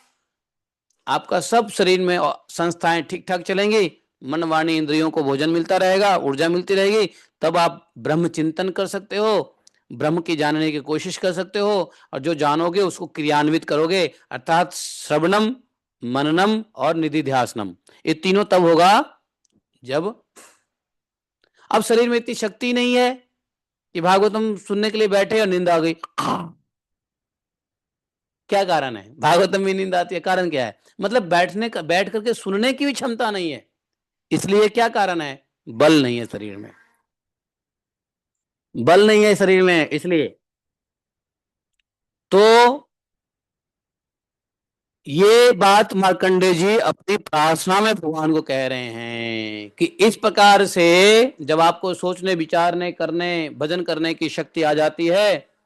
आपका सब शरीर में संस्थाएं ठीक ठाक चलेंगी, मन वाणी इंद्रियों को भोजन मिलता रहेगा, ऊर्जा मिलती रहेगी। तब आप ब्रह्म चिंतन कर सकते हो, ब्रह्म की जानने की कोशिश कर सकते हो। और जो जानोगे उसको क्रियान्वित करोगे, अर्थात श्रवणम, मननम और निधिध्यासनम। ये तीनों तब होगा जब अब शरीर में इतनी शक्ति नहीं है कि भागवतम सुनने के लिए बैठे और नींद आ गई। क्या कारण है? भागवतम में नींद आती है, कारण क्या है? मतलब बैठ करके सुनने की भी क्षमता नहीं है। इसलिए क्या कारण है? बल नहीं है शरीर में, बल नहीं है शरीर में इसलिए। तो ये बात मार्कंडेय जी अपनी प्रार्थना में भगवान को कह रहे हैं कि इस प्रकार से जब आपको सोचने, विचारने, करने, भजन करने की शक्ति आ जाती है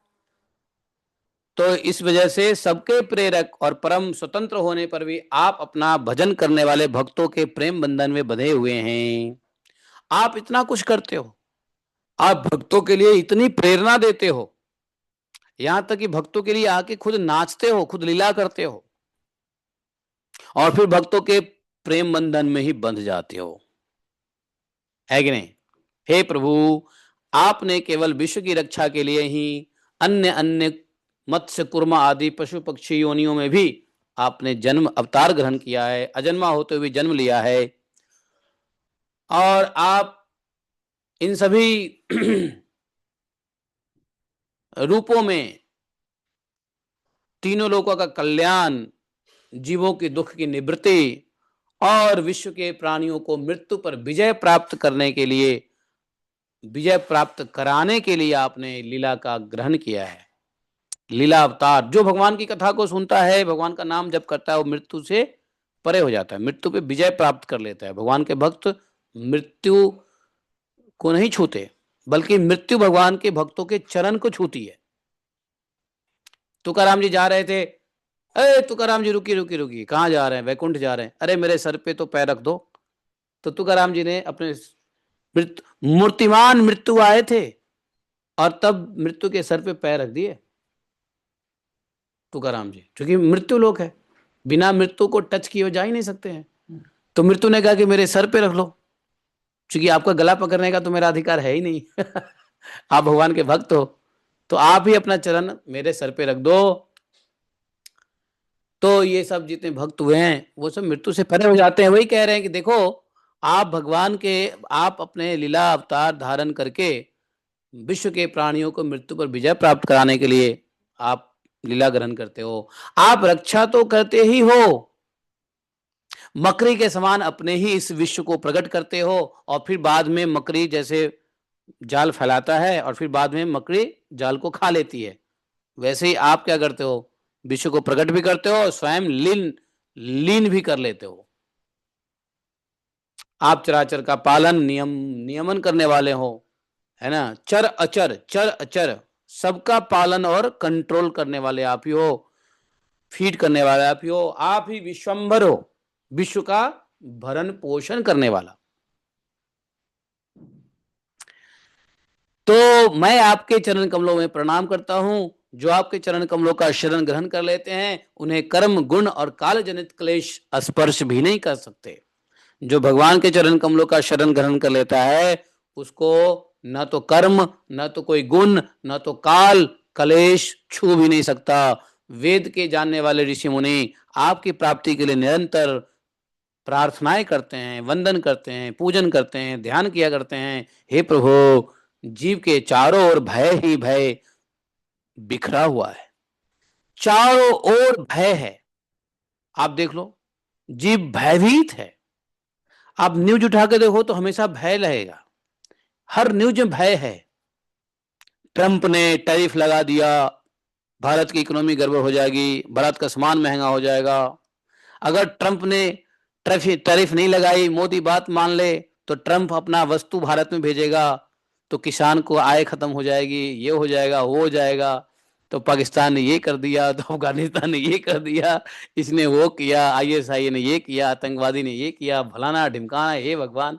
तो इस वजह से सबके प्रेरक और परम स्वतंत्र होने पर भी आप अपना भजन करने वाले भक्तों के प्रेम बंधन में बंधे हुए हैं। आप इतना कुछ करते हो, आप भक्तों के लिए इतनी प्रेरणा देते हो, यहां तक कि भक्तों के लिए आके खुद नाचते हो, खुद लीला करते हो, और फिर भक्तों के प्रेम बंधन में ही बंध जाते हो, है कि नहीं? हे प्रभु, आपने केवल विश्व की रक्षा के लिए ही अन्य अन्य मत्स्य कुर्मा आदि पशु पक्षी योनियों में भी आपने जन्म अवतार ग्रहण किया है, अजन्मा होते हुए जन्म लिया है। और आप इन सभी रूपों में तीनों लोकों का कल्याण, जीवों के दुख की निवृत्ति और विश्व के प्राणियों को मृत्यु पर विजय प्राप्त करने के लिए, विजय प्राप्त कराने के लिए आपने लीला का ग्रहण किया है। लीला अवतार, जो भगवान की कथा को सुनता है, भगवान का नाम जप करता है, वो मृत्यु से परे हो जाता है, मृत्यु पे विजय प्राप्त कर लेता है। भगवान के भक्त मृत्यु को नहीं छूते, बल्कि मृत्यु भगवान के भक्तों के चरण को छूती है। तुकाराम जी जा रहे थे, अरे तुकाराम जी रुकी रुकी रुकी, कहाँ जा रहे हैं? वैकुंठ जा रहे हैं। अरे मेरे सर पे तो पैर रख दो। तो तुकाराम जी ने अपने मूर्तिमान मृत्यु आए थे और तब मृत्यु के सर पे पैर रख दिए तुकाराम जी, क्योंकि मृत्यु लोक है, बिना मृत्यु को टच किए जा ही नहीं सकते हैं। तो मृत्यु ने कहा कि मेरे सर पे रख लो, क्योंकि आपका गला पकड़ने का तो मेरा अधिकार है ही नहीं। आप भगवान के भक्त हो, तो आप ही अपना चरण मेरे सर पे रख दो। तो ये सब जितने भक्त हुए हैं वो सब मृत्यु से परे हो जाते हैं। वही कह रहे हैं कि देखो, आप भगवान के, आप अपने लीला अवतार धारण करके विश्व के प्राणियों को मृत्यु पर विजय प्राप्त कराने के लिए आप लीला ग्रहण करते हो। आप रक्षा तो करते ही हो, मकड़ी के समान अपने ही इस विश्व को प्रकट करते हो, और फिर बाद में मकड़ी जैसे जाल फैलाता है और फिर बाद में मकड़ी जाल को खा लेती है, वैसे ही आप क्या करते हो, विश्व को प्रकट भी करते हो, स्वयं लीन भी कर लेते हो। आप चराचर का पालन नियमन करने वाले हो, है ना। चर अचर सबका पालन और कंट्रोल करने वाले आप ही हो, फीड करने वाले आप ही हो। आप ही विश्वंभर हो, विश्व का भरण पोषण करने वाला। तो मैं आपके चरण कमलों में प्रणाम करता हूं। जो आपके चरण कमलों का शरण ग्रहण कर लेते हैं, उन्हें कर्म गुण और काल जनित क्लेश स्पर्श भी नहीं कर सकते। जो भगवान के चरण कमलों का शरण ग्रहण कर लेता है, उसको न तो कर्म, न तो कोई गुण, न तो काल कलेश छू भी नहीं सकता। वेद के जानने वाले ऋषि मुनि आपकी प्राप्ति के लिए निरंतर प्रार्थनाएं करते हैं, वंदन करते हैं, पूजन करते हैं, ध्यान किया करते हैं। हे प्रभु, जीव के चारों ओर भय ही भय बिखरा हुआ है, चारों ओर भय है। आप देख लो, जीव भयभीत है। आप न्यूज उठा के देखो तो हमेशा भय रहेगा, हर न्यूज में भय है। ट्रंप ने टैरिफ लगा दिया, भारत की इकोनॉमी गड़बड़ हो जाएगी, भारत का सामान महंगा हो जाएगा। अगर ट्रंप ने टैरिफ नहीं लगाई, मोदी बात मान ले, तो ट्रंप अपना वस्तु भारत में भेजेगा, तो किसान को आय खत्म हो जाएगी, ये हो जाएगा, वो हो जाएगा। तो पाकिस्तान ने ये कर दिया, तो अफगानिस्तान ने ये कर दिया, इसने वो किया, आईएसआई ने ये किया, आतंकवादी ने ये किया, फलाना ढिमकाना। हे भगवान,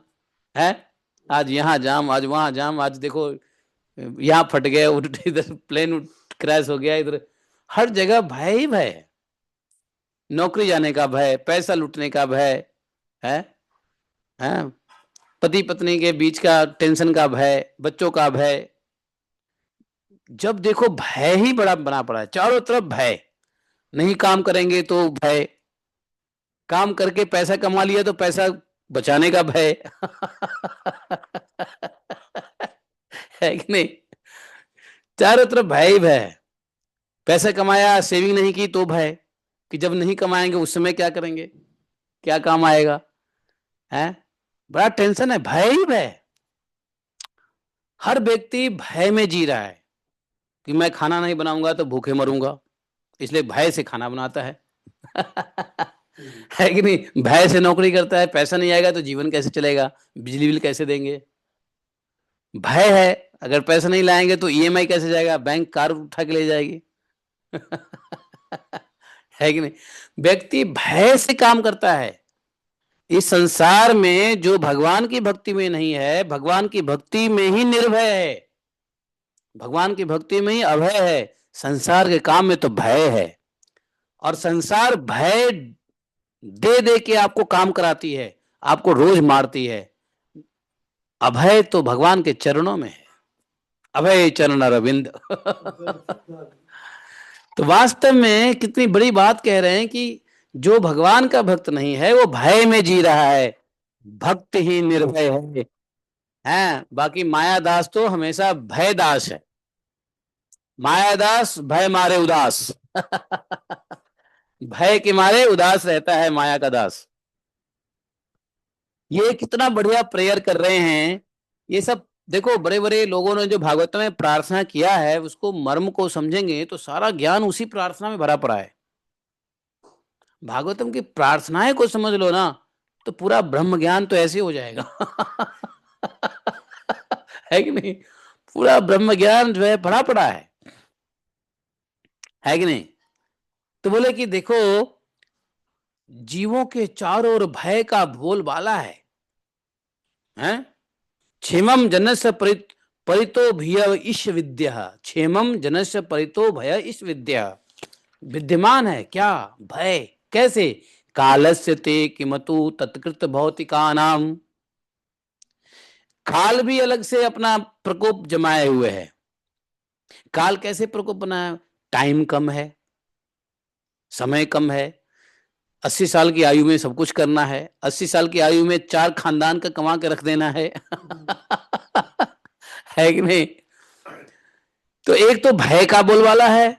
है आज यहाँ जाम, आज वहां जाम, आज देखो यहाँ फट गया, इधर प्लेन क्रैश हो गया, इधर हर जगह भय ही भय है। नौकरी जाने का भय, पैसा लूटने का भय है, पति पत्नी के बीच का टेंशन का भय, बच्चों का भय। जब देखो भय ही बड़ा बना पड़ा है, चारों तरफ भय। नहीं काम करेंगे तो भय, काम करके पैसा कमा लिया तो पैसा बचाने का भय। है कि नहीं? चारों तरफ भय ही भय। पैसा कमाया, सेविंग नहीं की तो भय कि जब नहीं कमाएंगे उस समय क्या करेंगे, क्या काम आएगा, है। बड़ा टेंशन है, भय ही भय। हर व्यक्ति भय में जी रहा है कि मैं खाना नहीं बनाऊंगा तो भूखे मरूंगा, इसलिए भय से खाना बनाता है। है कि नहीं? भय से नौकरी करता है, पैसा नहीं आएगा तो जीवन कैसे चलेगा, बिजली बिल कैसे देंगे। भय है, अगर पैसा नहीं लाएंगे तो ईएमआई कैसे जाएगा, बैंक कार उठा के ले जाएगी। है कि नहीं? व्यक्ति भय से काम करता है। इस संसार में जो भगवान की भक्ति में नहीं है, भगवान की भक्ति में ही निर्भय है, भगवान की भक्ति में ही अभय है। संसार के काम में तो भय है, और संसार भय दे दे के आपको काम कराती है, आपको रोज मारती है। अभय तो भगवान के चरणों में है। अभय चरण अरविंद। तो वास्तव में कितनी बड़ी बात कह रहे हैं कि जो भगवान का भक्त नहीं है वो भय में जी रहा है, भक्त ही निर्भय है। हैं, बाकी मायादास तो हमेशा भय दास है। मायादास भय मारे उदास। भय के मारे उदास रहता है माया का दास। ये कितना बढ़िया प्रेयर कर रहे हैं ये सब। देखो, बड़े बड़े लोगों ने जो भागवत में प्रार्थना किया है उसको मर्म को समझेंगे तो सारा ज्ञान उसी प्रार्थना में भरा पड़ा है। भागवतम की प्रार्थनाएं को समझ लो ना तो पूरा ब्रह्म ज्ञान तो ऐसे हो जाएगा। है कि नहीं? पूरा ब्रह्म ज्ञान जो है भरा पड़ा है कि नहीं? तो बोले कि देखो, जीवों के चारों ओर भय का बोलबाला है? क्षेमम जनस्य परितो भय ईश विद्या, क्षेमम जनस्य परितो भय ईश विद्या। विद्यमान है क्या भय? कैसे? कालस्य ते किमतु तत्कृत भौतिका नाम। काल भी अलग से अपना प्रकोप जमाए हुए है। काल कैसे प्रकोप बनाया? टाइम कम है, समय कम है। 80 साल की आयु में सब कुछ करना है, 80 साल की आयु में 4 खानदान का कमा के रख देना है। है कि नहीं? तो एक तो भय का बोलवाला है,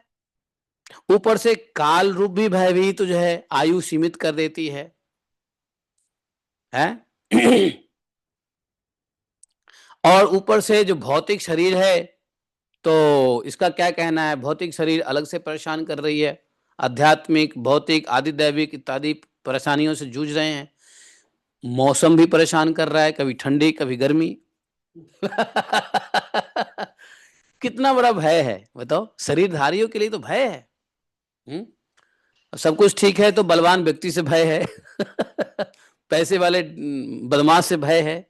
ऊपर से काल रूप भी भय भी तो जो है आयु सीमित कर देती है? और ऊपर से जो भौतिक शरीर है तो इसका क्या कहना है? भौतिक शरीर अलग से परेशान कर रही है, आध्यात्मिक भौतिक आदि दैविक इत्यादि परेशानियों से जूझ रहे हैं। मौसम भी परेशान कर रहा है, कभी ठंडी कभी गर्मी। कितना बड़ा भय है बताओ, शरीरधारियों के लिए तो भय है। सब कुछ ठीक है तो बलवान व्यक्ति से भय है। पैसे वाले बदमाश से भय है,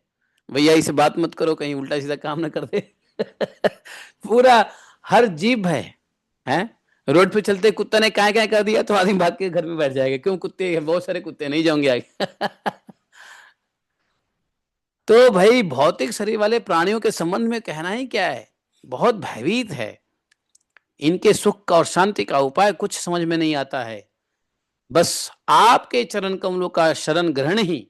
भैया इसे बात मत करो कहीं उल्टा सीधा काम ना कर दे। पूरा हर जीव है? रोड पे चलते कुत्ता ने क्या क्या कर दिया तो आदमी भाग के घर में बैठ जाएगा, क्यों? कुत्ते, बहुत सारे कुत्ते, नहीं जाऊंगे आगे। तो भाई भौतिक शरीर वाले प्राणियों के संबंध में कहना ही क्या है? बहुत भयभीत है। इनके सुख और शांति का उपाय कुछ समझ में नहीं आता है। बस आपके चरण कमलों का शरण ग्रहण ही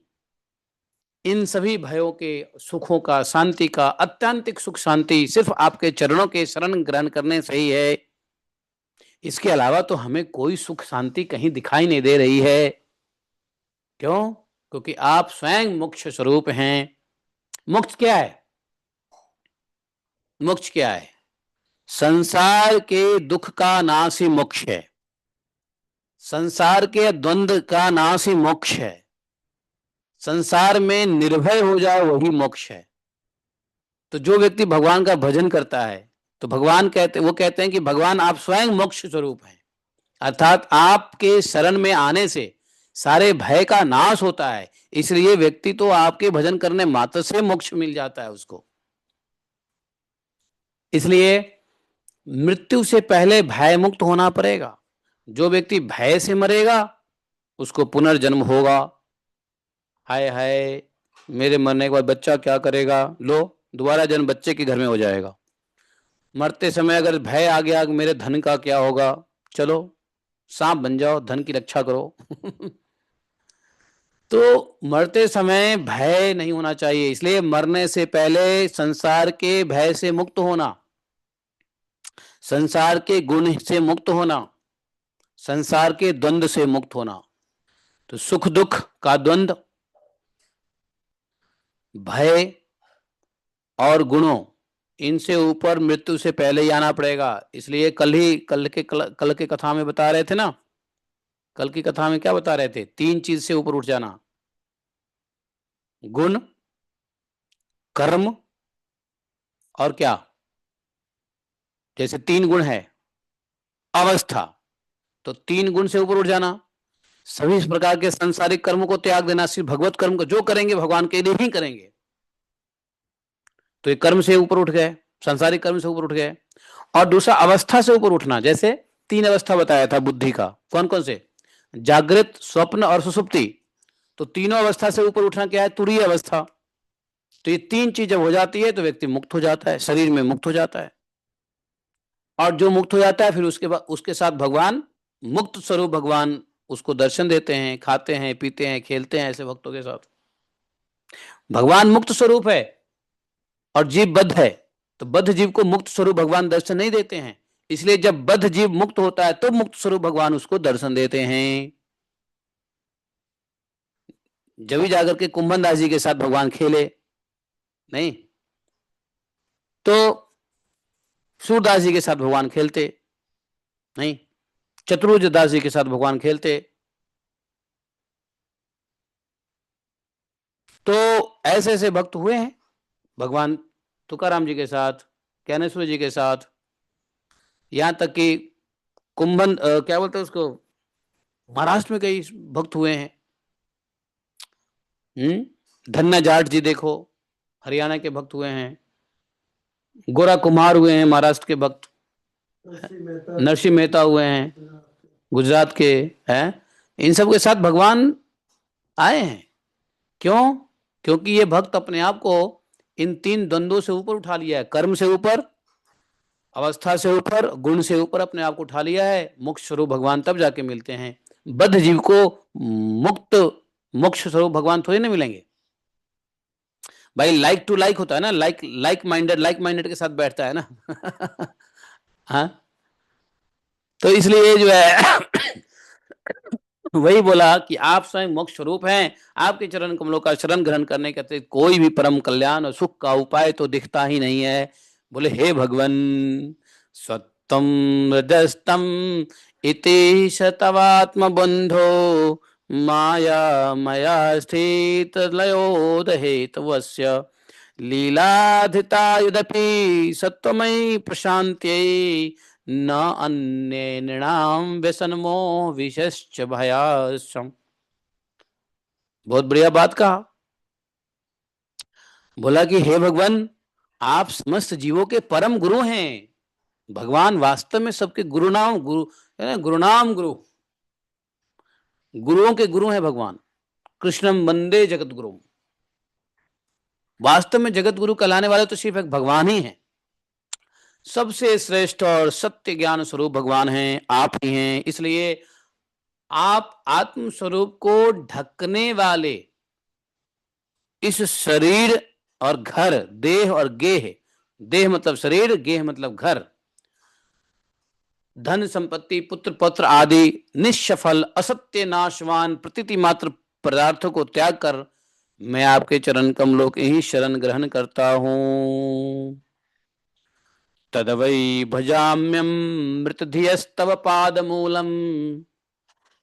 इन सभी भयों के सुखों का, शांति का, अत्यंतिक सुख शांति सिर्फ आपके चरणों के शरण ग्रहण करने से ही है। इसके अलावा तो हमें कोई सुख शांति कहीं दिखाई नहीं दे रही है। क्यों? क्योंकि आप स्वयं मोक्ष स्वरूप हैं। मोक्ष क्या है? मोक्ष क्या है? संसार के दुख का नाश ही मोक्ष है। संसार के द्वंद्व का नाश ही मोक्ष है। संसार में निर्भय हो जाए वही मोक्ष है। तो जो व्यक्ति भगवान का भजन करता है तो भगवान वो कहते हैं कि भगवान आप स्वयं मोक्ष स्वरूप हैं, अर्थात आपके शरण में आने से सारे भय का नाश होता है। इसलिए व्यक्ति तो आपके भजन करने मात्र से मोक्ष मिल जाता है उसको। इसलिए मृत्यु से पहले भय मुक्त होना पड़ेगा। जो व्यक्ति भय से मरेगा उसको पुनर्जन्म होगा। हाय हाय, मेरे मरने के बाद बच्चा क्या करेगा? लो, दोबारा जन्म बच्चे के घर में हो जाएगा। मरते समय अगर भय आ गया मेरे धन का क्या होगा, चलो सांप बन जाओ, धन की रक्षा करो। तो मरते समय भय नहीं होना चाहिए। इसलिए मरने से पहले संसार के भय से मुक्त होना, संसार के गुण से मुक्त होना, संसार के द्वंद्व से मुक्त होना। तो सुख दुख का द्वंद्व, भय और गुणों, इनसे ऊपर मृत्यु से पहले ही आना पड़ेगा। इसलिए कल के कथा में बता रहे थे ना, कल की कथा में क्या बता रहे थे? 3 चीज से ऊपर उठ जाना, गुण, कर्म और क्या? जैसे 3 गुण है, अवस्था, तो 3 गुण से ऊपर उठ जाना, सभी इस प्रकार के सांसारिक कर्मों को त्याग देना, सिर्फ भगवत कर्म को जो करेंगे भगवान के लिए ही करेंगे। तो ये कर्म से ऊपर उठ गए, सांसारिक कर्म से ऊपर उठ गए। और दूसरा अवस्था से ऊपर उठना, जैसे 3 अवस्था बताया था बुद्धि का, कौन कौन से? जागृत, स्वप्न और सुसुप्ति। तो तीनों अवस्था से ऊपर उठना क्या है? तुरीय अवस्था। तो ये तीन चीज जब हो जाती है तो व्यक्ति मुक्त हो जाता है, शरीर में मुक्त हो जाता है। और जो मुक्त हो जाता है फिर उसके बाद उसके साथ भगवान, मुक्त स्वरूप भगवान उसको दर्शन देते हैं, खाते हैं, पीते हैं, खेलते हैं ऐसे भक्तों के साथ। भगवान मुक्त स्वरूप है और जीव बद्ध है, तो बद्ध जीव को मुक्त स्वरूप भगवान दर्शन नहीं देते हैं। इसलिए जब बद्ध जीव मुक्त होता है तो मुक्त स्वरूप भगवान उसको दर्शन देते हैं। जब भी जाकर के कुंभन दास जी के साथ भगवान खेले नहीं, तो सूरदास जी के साथ भगवान खेलते नहीं, चतुर्भुज दास जी के साथ भगवान खेलते। तो ऐसे ऐसे भक्त हुए हैं भगवान तुकाराम जी के साथ, ज्ञानेश्वर जी के साथ, यहां तक कि कुंभन क्या बोलते हैं उसको, महाराष्ट्र में कई भक्त हुए हैं। धन्ना जाट जी देखो, हरियाणा के भक्त हुए हैं। गोरा कुमार हुए हैं महाराष्ट्र के भक्त। नरसिंह मेहता हुए हैं गुजरात के हैं। इन सब के साथ भगवान आए हैं। क्यों? क्योंकि ये भक्त अपने आप को इन तीन द्वंद्वों से ऊपर उठा लिया है, कर्म से ऊपर, अवस्था से ऊपर, गुण से ऊपर अपने आप को उठा लिया है। मोक्ष स्वरूप भगवान तब जाके मिलते हैं। बद्ध जीव को मुक्त मोक्ष स्वरूप भगवान थोड़ी ना मिलेंगे भाई। लाइक टू लाइक होता है ना, लाइक माइंडेड के साथ बैठता है ना हाँ, तो इसलिए जो है वही बोला कि आप स्वयं मोक्ष स्वरूप हैं। आपके चरण कमलों का शरण ग्रहण करने के अतिरिक्त कोई भी परम कल्याण और सुख का उपाय तो दिखता ही नहीं है। बोले हे भगवन सत्तम रजस्तम इति शतवात्म बंधो माया मया स्थित लयोद हेतवस्य लीलाधितायुदपि सत्वमयी प्रशांत्यै न अन्य नृणाम व्यसनमो विशश्च भयाश्रम। बहुत बढ़िया बात कहा। बोला कि हे भगवान आप समस्त जीवों के परम गुरु हैं। भगवान वास्तव में सबके गुरुनाम गुरु है ना, गुरुनाम गुरु, गुरुओं के गुरु हैं भगवान। कृष्णम वंदे जगत गुरु। वास्तव में जगत गुरु कहलाने वाले तो सिर्फ एक भगवान ही हैं। सबसे श्रेष्ठ और सत्य ज्ञान स्वरूप भगवान हैं, आप ही हैं। इसलिए आप आत्म स्वरूप को ढकने वाले इस शरीर और घर, देह और गेह, देह मतलब शरीर, गेह मतलब घर, धन संपत्ति पुत्र पौत्र आदि निष्सफल असत्य नाशवान प्रतीति मात्र पदार्थों को त्याग कर मैं आपके चरण कमलों के ही शरण ग्रहण करता हूं। तदवै भजाम्यम मृतधियस्तव पादमूलम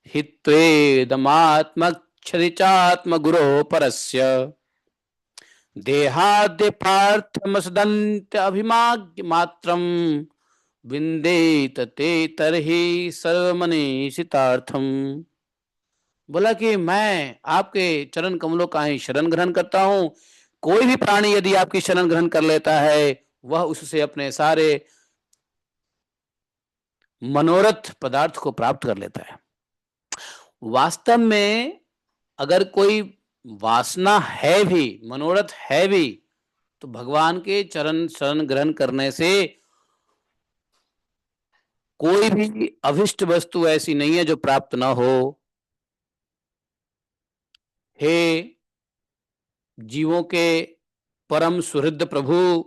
हित्वेदमात्मक्षरिचात्म गुरो परस्य देहाद्य पार्थमसदन्त अभिमाग्य मात्रम विंदेत ते तरहि सर्वमनीषितार्थम। बोला कि मैं आपके चरण कमलों का ही शरण ग्रहण करता हूं। कोई भी प्राणी यदि आपकी शरण ग्रहण कर लेता है वह उससे अपने सारे मनोरथ पदार्थ को प्राप्त कर लेता है। वास्तव में अगर कोई वासना है भी, मनोरथ है भी, तो भगवान के चरण शरण ग्रहण करने से कोई भी अभिष्ट वस्तु ऐसी नहीं है जो प्राप्त ना हो। हे जीवों के परम सुहृद प्रभु,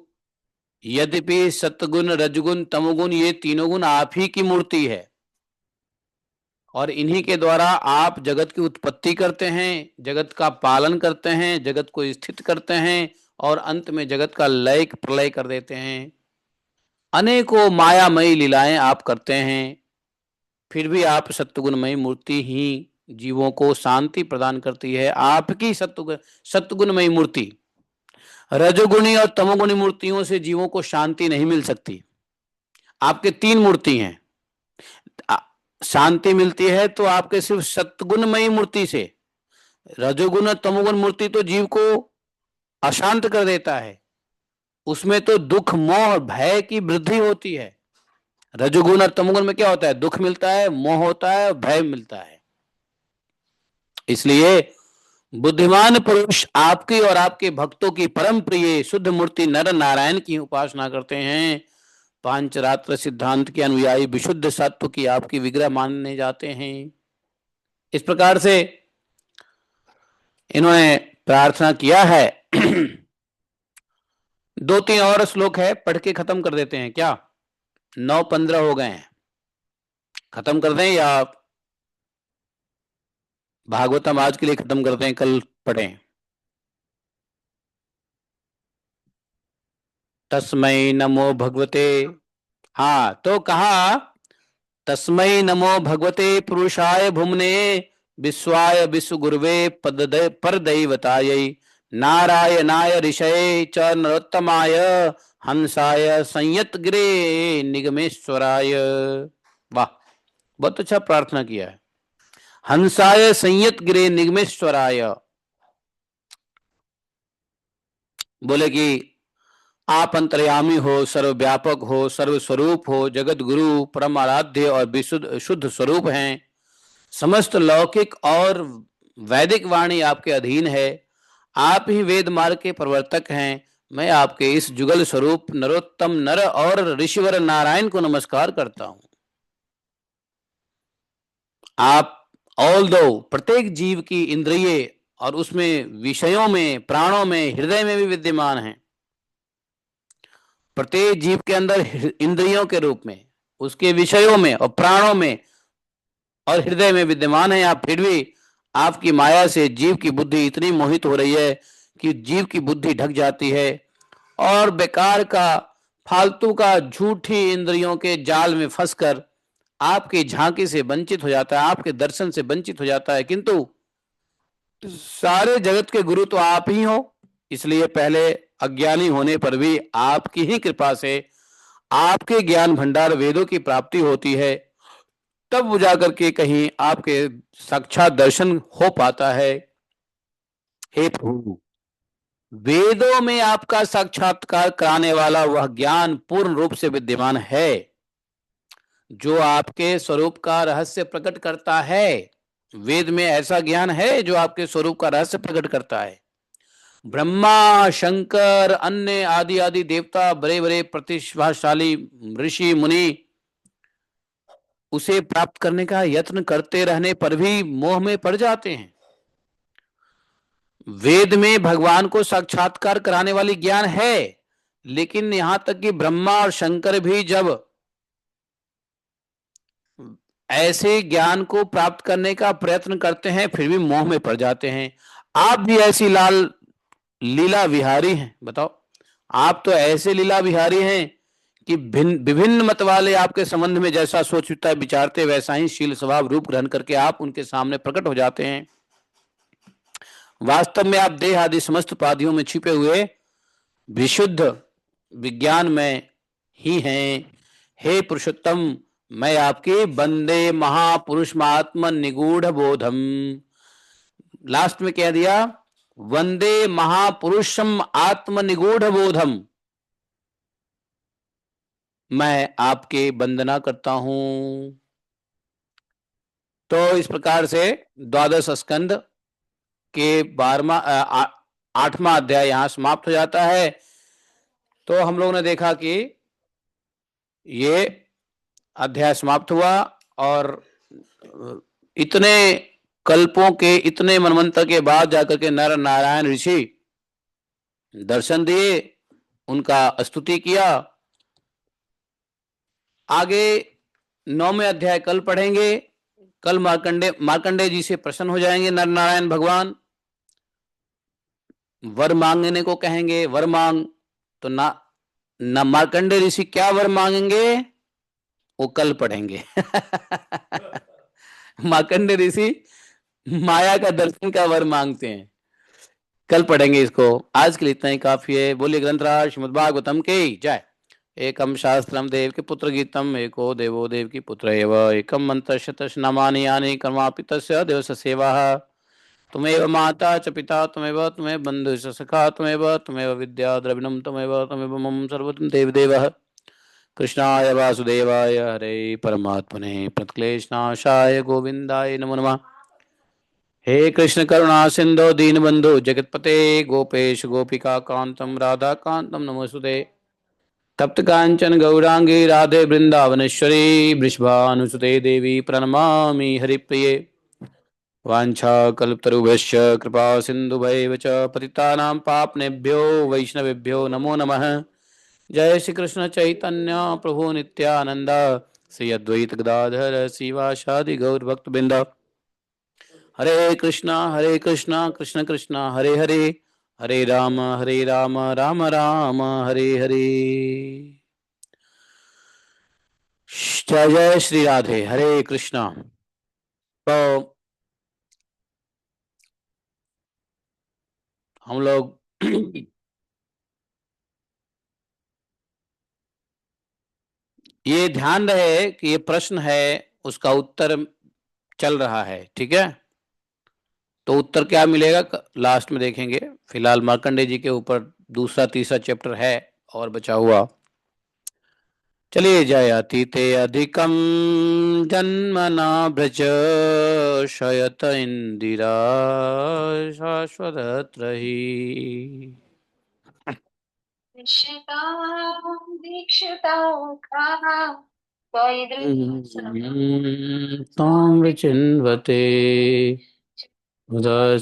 यद्यपि सतगुण रजगुण तमोगुण ये तीनों गुण आप ही की मूर्ति है और इन्हीं के द्वारा आप जगत की उत्पत्ति करते हैं, जगत का पालन करते हैं, जगत को स्थित करते हैं और अंत में जगत का लय प्रलय कर देते हैं। अनेकों मायामयी लीलाएं आप करते हैं, फिर भी आप सत्वगुणमयी मूर्ति ही जीवों को शांति प्रदान करती है। आपकी सत्वगुणमयी मूर्ति रजोगुणी और तमोगुणी मूर्तियों से जीवों को शांति नहीं मिल सकती। आपके तीन मूर्ति हैं, शांति मिलती है तो आपके सिर्फ सत्गुणमयी मूर्ति से। रजोगुण और तमोगुण मूर्ति तो जीव को अशांत कर देता है, उसमें तो दुख मोह भय की वृद्धि होती है। रजोगुण और तमोगुण में क्या होता है, दुख मिलता है, मोह होता है, भय मिलता है। इसलिए बुद्धिमान पुरुष आपकी और आपके भक्तों की परम प्रिय शुद्ध मूर्ति नर नारायण की उपासना करते हैं। पांचरात्र सिद्धांत के अनुयायी विशुद्ध सत्व की आपकी विग्रह मानने जाते हैं। इस प्रकार से इन्होंने प्रार्थना किया है। दो तीन और श्लोक है, पढ़ के खत्म कर देते हैं क्या? 9:15 हो गए हैं, खत्म कर दें या भागवतम आज के लिए खत्म करते हैं, कल पढ़ें? तस्मै नमो भगवते। हाँ, तो कहा तस्मै नमो भगवते पुरुषाय भुमने विश्वाय विश्वगुरुवे परदैवतायै नारायणाय ऋषये च नरोत्तमाय हंसाय संयतगिरे निगमेश्वराय। वाह, बहुत अच्छा प्रार्थना किया है। हंसाय संयतगिरे निगमेश्वराय, बोले कि आप अंतर्यामी हो, सर्वव्यापक हो, सर्वस्वरूप हो, जगत गुरु, परम आराध्य और विशुद्ध शुद्ध स्वरूप हैं। समस्त लौकिक और वैदिक वाणी आपके अधीन है। आप ही वेद मार्ग के प्रवर्तक हैं। मैं आपके इस जुगल स्वरूप नरोत्तम नर और ऋषिवर नारायण को नमस्कार करता हूं। आप ऑल दो प्रत्येक जीव की इंद्रिय और उसमें विषयों में, प्राणों में, हृदय में भी विद्यमान हैं। प्रत्येक जीव के अंदर इंद्रियों के रूप में, उसके विषयों में और प्राणों में और हृदय में विद्यमान है। आप फिर भी आपकी माया से जीव की बुद्धि इतनी मोहित हो रही है कि जीव की बुद्धि ढक जाती है और बेकार का, फालतू का, झूठी इंद्रियों के जाल में फंसकर आपकी झांकी से वंचित हो जाता है, आपके दर्शन से वंचित हो जाता है। किंतु सारे जगत के गुरु तो आप ही हो, इसलिए पहले अज्ञानी होने पर भी आपकी ही कृपा से आपके ज्ञान भंडार वेदों की प्राप्ति होती है, तब वो जाकर के कहीं आपके साक्षात दर्शन हो पाता है। हे प्रभु, वेदों में आपका साक्षात्कार कराने वाला वह ज्ञान पूर्ण रूप से विद्यमान है, जो आपके स्वरूप का रहस्य प्रकट करता है। वेद में ऐसा ज्ञान है जो आपके स्वरूप का रहस्य प्रकट करता है। ब्रह्मा, शंकर, अन्य आदि आदि देवता, बड़े बड़े प्रतिभाशाली ऋषि मुनि उसे प्राप्त करने का यत्न करते रहने पर भी मोह में पड़ जाते हैं। वेद में भगवान को साक्षात्कार कराने वाली ज्ञान है, लेकिन यहां तक कि ब्रह्मा और शंकर भी जब ऐसे ज्ञान को प्राप्त करने का प्रयत्न करते हैं फिर भी मोह में पड़ जाते हैं। आप भी ऐसी लाल लीला विहारी हैं, बताओ। आप तो ऐसे लीला विहारी हैं कि विभिन्न मत वाले आपके संबंध में जैसा सोचता विचारते वैसा ही शील स्वभाव रूप ग्रहण करके आप उनके सामने प्रकट हो जाते हैं। वास्तव में आप देह आदि समस्त उपाधियों में छिपे हुए विशुद्ध विज्ञान में ही हैं। हे पुरुषोत्तम, मैं आपके वंदे महापुरुष महात्मा निगूढ़ बोधम। लास्ट में कह दिया वंदे महापुरुषम आत्म निगूढ़ बोधम, मैं आपके वंदना करता हूं। तो इस प्रकार से द्वादश स्कंद के 8वां अध्याय यहां समाप्त हो जाता है। तो हम लोगों ने देखा कि ये अध्याय समाप्त हुआ और इतने कल्पों के, इतने मनवंतर के बाद जाकर के नर नारायण ऋषि दर्शन दिए, उनका स्तुति किया। आगे 9वें अध्याय कल पढ़ेंगे। कल मार्कंडे जी से प्रसन्न हो जाएंगे नर नारायण भगवान, वर मांगने को कहेंगे। वर मांग तो ना मार्कंडे ऋषि क्या वर मांगेंगे वो कल पढ़ेंगे। मार्कंडे ऋषि माया का दर्शन का वर मांगते हैं, कल पढ़ेंगे इसको। आज के लिए इतना ही काफी है। बोलिए ग्रंथराज श्रीमद्भागवतम की जय। एकम शास्त्रम देव के पुत्र गीतम, एको देवो देव की पुत्र एव, एकम मंत्र शतश नामानि यानि कर्मापि तस्य देवस्य सेवा। तुमेव माता च पिता तुमेव, तुमेव बंधु च सखा तुमेव, तुमेव विद्या द्रविणम तुमेव, तुमेव मम सर्वतम देवदेवः। कृष्णाय वासुदेवाय हरे परमात्मने प्रणतक्लेशनाशाय गोविंदाय नमो नमः। हे कृष्ण करुणा सिंधु दीनबंधु जगतपते गोपेश गोपिका कांतम राधा कांतम नमोस्तुते। तप्त कांचन गौरांगी राधे वृंदावनेश्वरी वृषभानुसुते देवी प्रणमामि हरिप्रिये। वाञ्छाकल्पतरुभ्यश्च कृपा सिन्धुभैव च पतितानां पापनेभ्यो वैष्णवेभ्यो नमो नमः। जय श्री कृष्ण चैतन्य प्रभु नित्यानंद श्री अद्वैत गदाधर शिवासादि गौर भक्तबिंद। हरे कृष्णा कृष्ण कृष्ण हरे हरे, हरे राम राम राम हरे हरे। जय जय श्री राधे। हरे कृष्णा। तो हम लोग ये ध्यान रहे कि ये प्रश्न है, उसका उत्तर चल रहा है, ठीक है। तो उत्तर क्या मिलेगा लास्ट में देखेंगे। फिलहाल मार्कंडे जी के ऊपर दूसरा तीसरा चैप्टर है और बचा हुआ। चलिए, जयातीते अधिकम जन्मना ब्रज शयत इंदिरा शाश्वत रही। ताम विचिन्वते